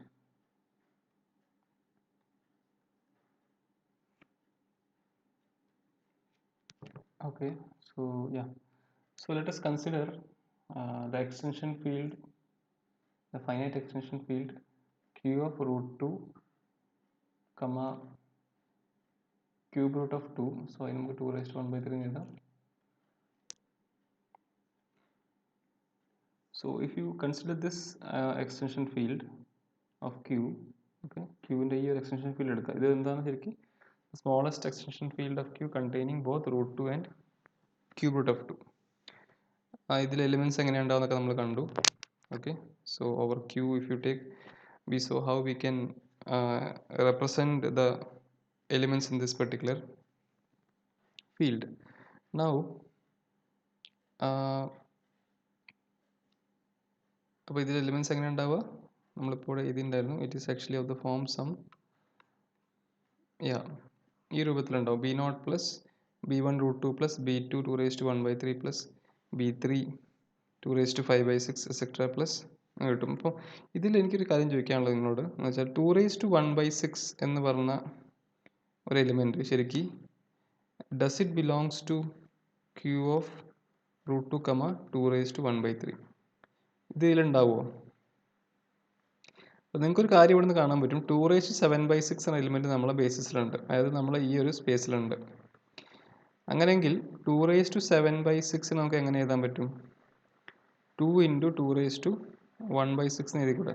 Okay, so yeah, so let us consider the extension field, the finite extension field q of √2 comma cube root of 2. So I നമുക്ക് 2 raised to 1 by 3 എഴുതാം. So if you consider this extension field of q, okay, q ന്റെ ഈ ഒരു extension field എടുക്കുക. ഇത് എന്താണ് ശരിക്കും? The smallest extension field of q containing both √2 and cube root of 2. ഇതിൽ എലിമെന്റ്സ് എങ്ങനെയുണ്ടാവുന്നൊക്കെ നമ്മൾ കണ്ടു. Okay, so over q, if you take, we saw how we can represent the elements in this particular field. Now അപ്പോൾ ഇതിൽ elements എങ്ങനെ ഉണ്ടാവുക, നമ്മളിപ്പോൾ എഴുതിയിട്ടുണ്ടായിരുന്നു. It is actually of the form sum, ഈ രൂപത്തിലുണ്ടാവും. b0 plus b1 √2 plus b2 2 raised to 1 by 3 plus b3 2 raised to 5 by 6 etcetera plus കിട്ടും. അപ്പോൾ ഇതിൽ എനിക്കൊരു കാര്യം ചോദിക്കാനുള്ളത് നിങ്ങളോട് എന്ന് വെച്ചാൽ 2 raised to 1 by 6 എന്ന് പറഞ്ഞ ഒരു എലിമെൻറ്റ് ശരിക്കും does it belongs to q of √2 2 raised to 1 by 3? ഇത് ഇതിലുണ്ടാവുമോ? അപ്പോൾ നിങ്ങൾക്കൊരു കാര്യം ഇവിടെ നിന്ന് കാണാൻ പറ്റും. 2 raised to 7 by 6 എന്ന എലിമെൻറ്റ് നമ്മളെ ബേസിസിലുണ്ട്, അതായത് നമ്മളെ ഈ ഒരു സ്പേസിലുണ്ട്. അങ്ങനെയെങ്കിൽ 2 raised to 7 by 6 നമുക്ക് എങ്ങനെ എഴുതാൻ പറ്റും? 2 into 2 raised to 1 by 6 എന്ന് എഴുതിക്കൂടെ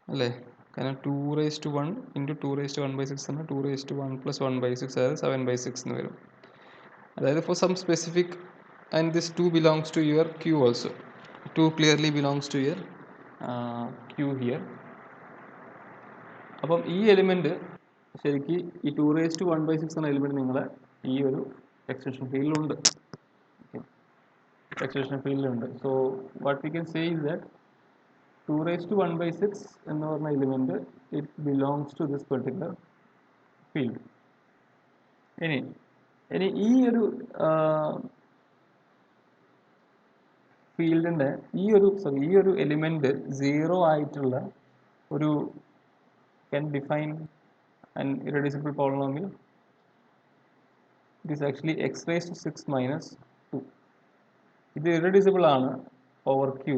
അല്ലേ? കാരണം 2 raised to 1 into 2 raised to 1 by 6 എന്നാൽ 2 raised to 1 plus 1 by 6, അതായത് 7 by 6 എന്ന് വരും. അതായത് for some specific, and this 2 belongs to your q also. 2 clearly belongs to your q here. അപ്പം ഈ എലിമെൻറ്റ് ശരിക്കും ഈ 2 raised to 1 by 6 എന്ന എലിമെൻറ്റ് നിങ്ങളെ ഈ ഒരു എക്സ്റ്റൻഷൻ ഫീൽഡിലുണ്ട്. എക്സ്റ്റൻഷൻ ഫീൽഡിലുണ്ട്. So what we can say is that 2 raised to 1 by 6 എന്ന് പറഞ്ഞ element it belongs to this particular field. ഇനി ഈ ഒരു ഫീൽഡിൻ്റെ ഈ ഒരു എലിമെൻറ്റ് 0 ആയിട്ടുള്ള ഒരു can define an irreducible polynomial. It is actually x raised to 6 minus 2. ഇത് irreducible ആണ് ഓവർ q.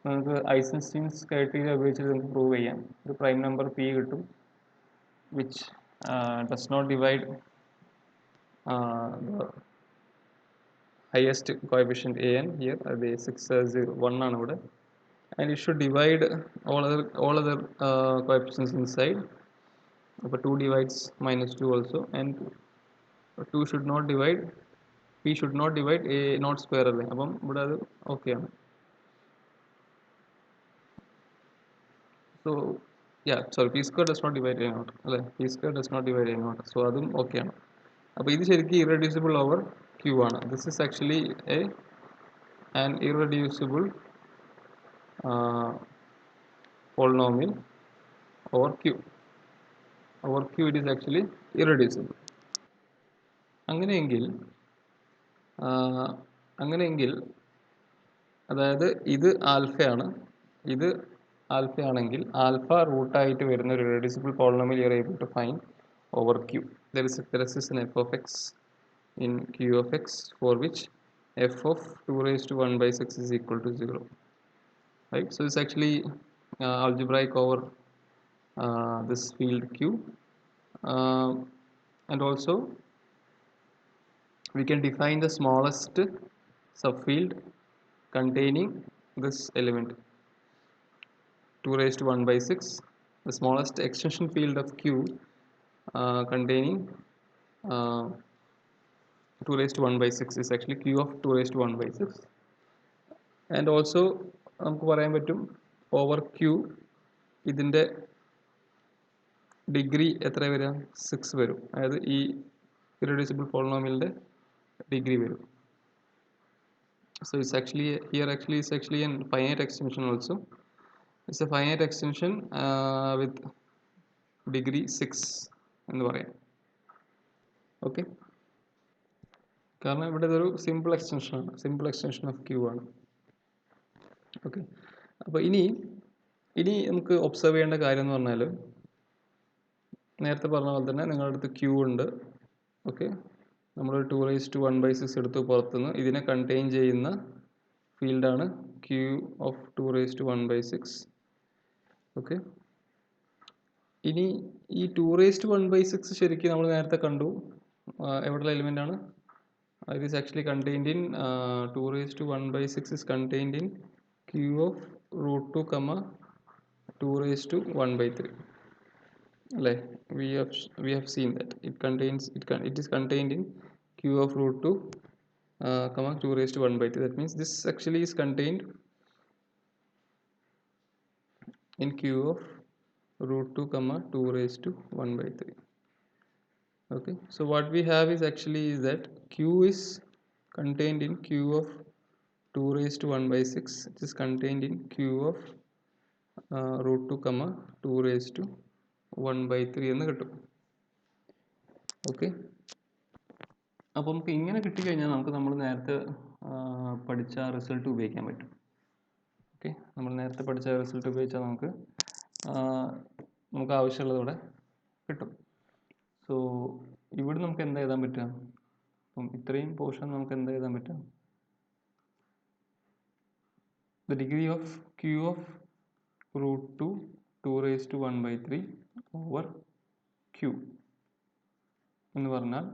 നമുക്ക് ഐസൻസ്റ്റീൻസ് ക്രൈറ്റീരിയ ഉപയോഗിച്ച് നമുക്ക് പ്രൂവ് ചെയ്യാം. ഒരു പ്രൈം നമ്പർ p കിട്ടും which does not divide the highest coefficient an here, അത് 1 ആണ് ഇവിടെ, and it should divide all other coefficients inside. അപ്പോൾ 2 divides minus 2 also, and 2 should not divide, p should not divide a not square അല്ലേ? അപ്പം ഇവിടെ അത് okay ആണ്. So yeah sorry P square does not divide ചെയ്യുന്നുണ്ട് അല്ലേ, P square does not divide ചെയ്യുന്നുണ്ട്. So അതും ഓക്കെയാണ്. അപ്പോൾ ഇത് ശരിക്കും ഇറഡ്യൂസിബിൾ ഓവർ ക്യൂ ആണ്. This is actually an irreducible polynomial over Q. Over Q it is actually irreducible. അങ്ങനെയെങ്കിൽ അതായത് ഇത് ആൽഫയാണ്, ഇത് ആൽഫയാണെങ്കിൽ ആൽഫ റൂട്ടായിട്ട് വരുന്ന ഒരു irreducible polynomial you are able to find over Q. There is an f of x in q of x for which f of 2 raised to 1 by 6 is equal to 0. Right? So it's actually algebraic over this field Q, and also we can define the smallest subfield containing this element 2 raised to 1 by 6. The smallest extension field of Q containing 2 raised to 1 by 6 is actually Q of 2 raised to 1 by 6. And also നമുക്ക് പറയാൻ പറ്റും over Q ഇതിൻ്റെ degree എത്ര വരിക, 6 വരും. അതായത് ഈ irreducible പോളിനോമിയലിൻ്റെ degree വരും. So it's actually here actually is actually an finite extension also. It's a finite extension with degree 6 എന്ന് പറയാം. ഓക്കെ, കാരണം ഇവിടെ ഇതൊരു സിമ്പിൾ എക്സ്റ്റൻഷൻ ആണ്, സിമ്പിൾ എക്സ്റ്റൻഷൻ ഓഫ് ക്യൂ ആണ്. ഓക്കെ, അപ്പോൾ ഇനി നമുക്ക് ഒബ്സർവ് ചെയ്യേണ്ട കാര്യം എന്ന് പറഞ്ഞാൽ നേരത്തെ പറഞ്ഞ പോലെ തന്നെ നിങ്ങളുടെ അടുത്ത് ക്യൂ ഉണ്ട്. ഓക്കെ, നമ്മളൊരു 2 raised to 1 by 6 എടുത്ത് പുറത്തുനിന്ന് ഇതിനെ കണ്ടെയ്ൻ ചെയ്യുന്ന ഫീൽഡാണ് Q of 2 raised to 1 by 6. Okay, ഇനി ഈ 2 raised to 1 by 6 ശരിക്കും നമ്മൾ നേരത്തെ കണ്ടു എവിടെയുള്ള എലിമെൻ്റ് ആണ്. It is actually contained in 2 raised to 1 by 6 is contained in q of root 2 comma 2 raised to 1 by 3. Like we have seen that it is contained in q of root 2 comma 2 raised to 1 by 3. That means this actually is contained in q of root 2 comma 2 raised to 1 by 3. Okay, so what we have is actually is that q is contained in q of 2 raised to 1 by 6. It is contained in q of root 2 comma 2 raised to 1 by 3 എന്ന് കിട്ടും. Okay, അപ്പോൾ നമുക്ക് ഇങ്ങനെ കിട്ടിക്കഴിഞ്ഞാൽ നമുക്ക് നമ്മൾ നേരത്തെ പഠിച്ച റിസൾട്ട് ഉപയോഗിക്കാൻ പറ്റും. ഓക്കെ, നമ്മൾ നേരത്തെ പഠിച്ച റിസൾട്ട് ഉപയോഗിച്ചാൽ നമുക്ക് ആവശ്യമുള്ളത് ഇവിടെ കിട്ടും. സോ ഇവിടെ നമുക്ക് എന്താ എഴുതാൻ പറ്റുക, അപ്പം ഇത്രയും പോർഷൻ നമുക്ക് എന്താ എഴുതാൻ പറ്റുക, the degree of q of root 2 2 raised to 1 by 3 over q എന്ന് പറഞ്ഞാൽ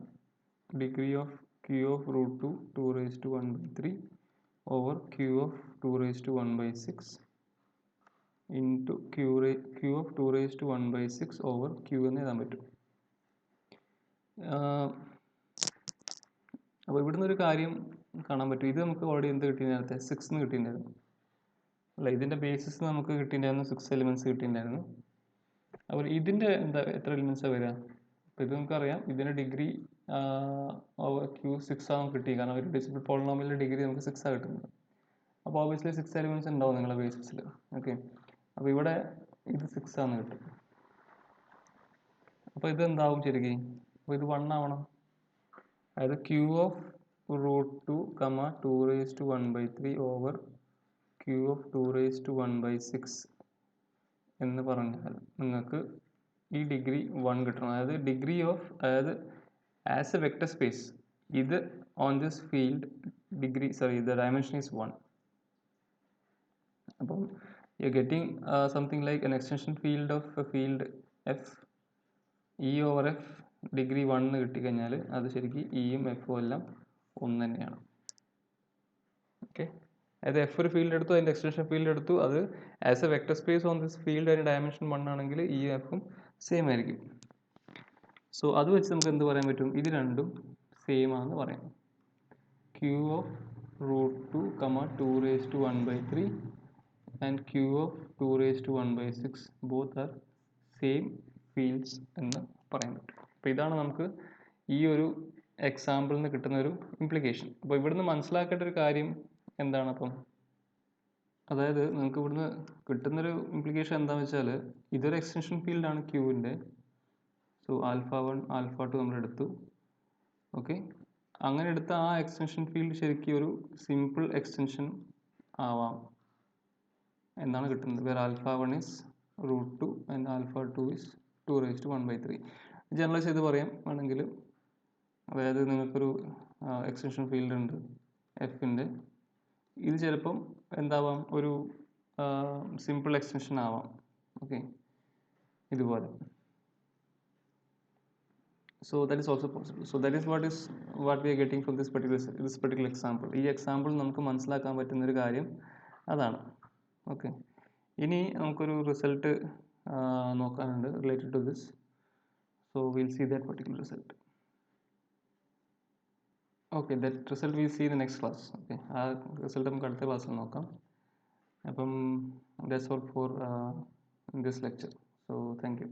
degree of q of root 2 2 raised to 1 by 3 over q of 2 raised to 1 by 6 into q of 2 raised to 1 by 6 over q എന്ന് എഴുതാൻ പറ്റും. അപ്പോൾ ഇവിടുന്ന് ഒരു കാര്യം കാണാൻ പറ്റും, ഇത് നമുക്ക് ഓൾറെഡി എന്ത് കിട്ടി, നേരത്തെ 6 എന്ന് കിട്ടിയിട്ടുണ്ടായിരുന്നു അല്ല, ഇതിൻ്റെ ബേസിസ് നമുക്ക് കിട്ടിയിട്ടുണ്ടായിരുന്നു 6 എലിമെൻറ്റ്സ് കിട്ടിയിട്ടുണ്ടായിരുന്നു. അപ്പോൾ ഇതിൻ്റെ എത്ര എലിമെൻറ്റ്സാണ് വരിക, അപ്പോൾ ഇത് നമുക്കറിയാം ഇതിൻ്റെ ഡിഗ്രി ഓവർ ക്യൂ 6 ആണ് കിട്ടി, കാരണം ഒരു ഡിസിബിൾ പോളിനോമിയലിൻ്റെ ഡിഗ്രി നമുക്ക് 6 ആണ് കിട്ടുന്നത്. അപ്പോൾ ഓബിയസ്ലി 6 എലിമെൻറ്റ്സ് ഉണ്ടാവും നിങ്ങളുടെ ബേസിസിൽ. ഓക്കെ, അപ്പോൾ ഇവിടെ ഇത് 6 ആണ് കിട്ടും. അപ്പോൾ ഇത് എന്താവും ശരിക്കും, അപ്പോൾ ഇത് 1 ആവണം. അതായത് ക്യൂ ഓഫ് റൂട്ട് 2 കമ 2 raised to 1 by 3 over Q of 2 raised to 1 by 6 എന്ന് പറഞ്ഞാൽ നിങ്ങൾക്ക് ഈ ഡിഗ്രി 1 കിട്ടണം. അതായത് ഡിഗ്രി ഓഫ്, അതായത് ആസ് എ വെക്ടർ സ്പേസ് ഇത് on this field degree the dimension is 1. അപ്പം you getting something like an extension field of A field F E over F degree 1 കിട്ടിക്കഴിഞ്ഞാൽ അത് ശരിക്കും ഇയും എഫും എല്ലാം ഒന്ന് തന്നെയാണ്. ഓക്കെ, അതായത് എഫ് ഒരു ഫീൽഡ് എടുത്തു, അതിൻ്റെ എക്സ്റ്റൻഷൻ ഫീൽഡ് എടുത്തു, അത് as a vector space on this field അതിൻ്റെ ഡയമെൻഷൻ 1 ആണെങ്കിൽ ഇയും എഫും സെയിം ആയിരിക്കും. സോ അത് വെച്ച് നമുക്ക് എന്ത് പറയാൻ പറ്റും, ഇത് രണ്ടും സെയിം ആണെന്ന് പറയാം. ക്യൂ ഓഫ് റൂട്ട് 2 കമ 2 raised to 1 by 3 and Q of 2⁻⁴ both are same fields എന്ന് പറയാൻ പറ്റും. അപ്പോൾ ഇതാണ് നമുക്ക് ഈ ഒരു എക്സാമ്പിളിൽ നിന്ന് കിട്ടുന്ന ഒരു ഇംപ്ലിക്കേഷൻ. അപ്പോൾ ഇവിടുന്ന് മനസ്സിലാക്കേണ്ട ഒരു കാര്യം എന്താണ്? അപ്പം അതായത് നിങ്ങൾക്ക് ഇവിടുന്ന് കിട്ടുന്നൊരു ഇംപ്ലിക്കേഷൻ എന്താണെന്ന് വെച്ചാൽ ഇതൊരു എക്സ്റ്റൻഷൻ ഫീൽഡാണ് ക്യൂവിൻ്റെ. സോ α1 α2 നമ്മൾ എടുത്തു. ഓക്കെ, അങ്ങനെ എടുത്ത ആ എക്സ്റ്റൻഷൻ ഫീൽഡ് ശരിക്കും ഒരു സിമ്പിൾ എക്സ്റ്റൻഷൻ ആവാം എന്നാണ് കിട്ടുന്നത്. Where α1 is √2 and α2 is 2⁻⁴. Generalize ചെയ്ത് പറയാം വേണമെങ്കിൽ, അതായത് നിങ്ങൾക്കൊരു എക്സ്റ്റൻഷൻ ഫീൽഡ് ഉണ്ട് എഫിൻ്റെ. ഇത് ചിലപ്പം എന്താവാം, ഒരു സിമ്പിൾ എക്സ്റ്റൻഷൻ ആവാം. ഓക്കെ, ഇതുപോലെ. So that is also possible. So that is what we are getting from this particular example. ഈ എക്സാമ്പിൾ നമുക്ക് മനസ്സിലാക്കാൻ പറ്റുന്നൊരു കാര്യം അതാണ്. ഓക്കെ, ഇനി നമുക്കൊരു റിസൾട്ട് നോക്കാനുണ്ട് related to this. So will see that particular result. Okay, that result will see the next class. Okay, ആ റിസൾട്ട് നമുക്ക് അടുത്ത ക്ലാസ്സിൽ നോക്കാം. അപ്പം that's all for this lecture. So thank U.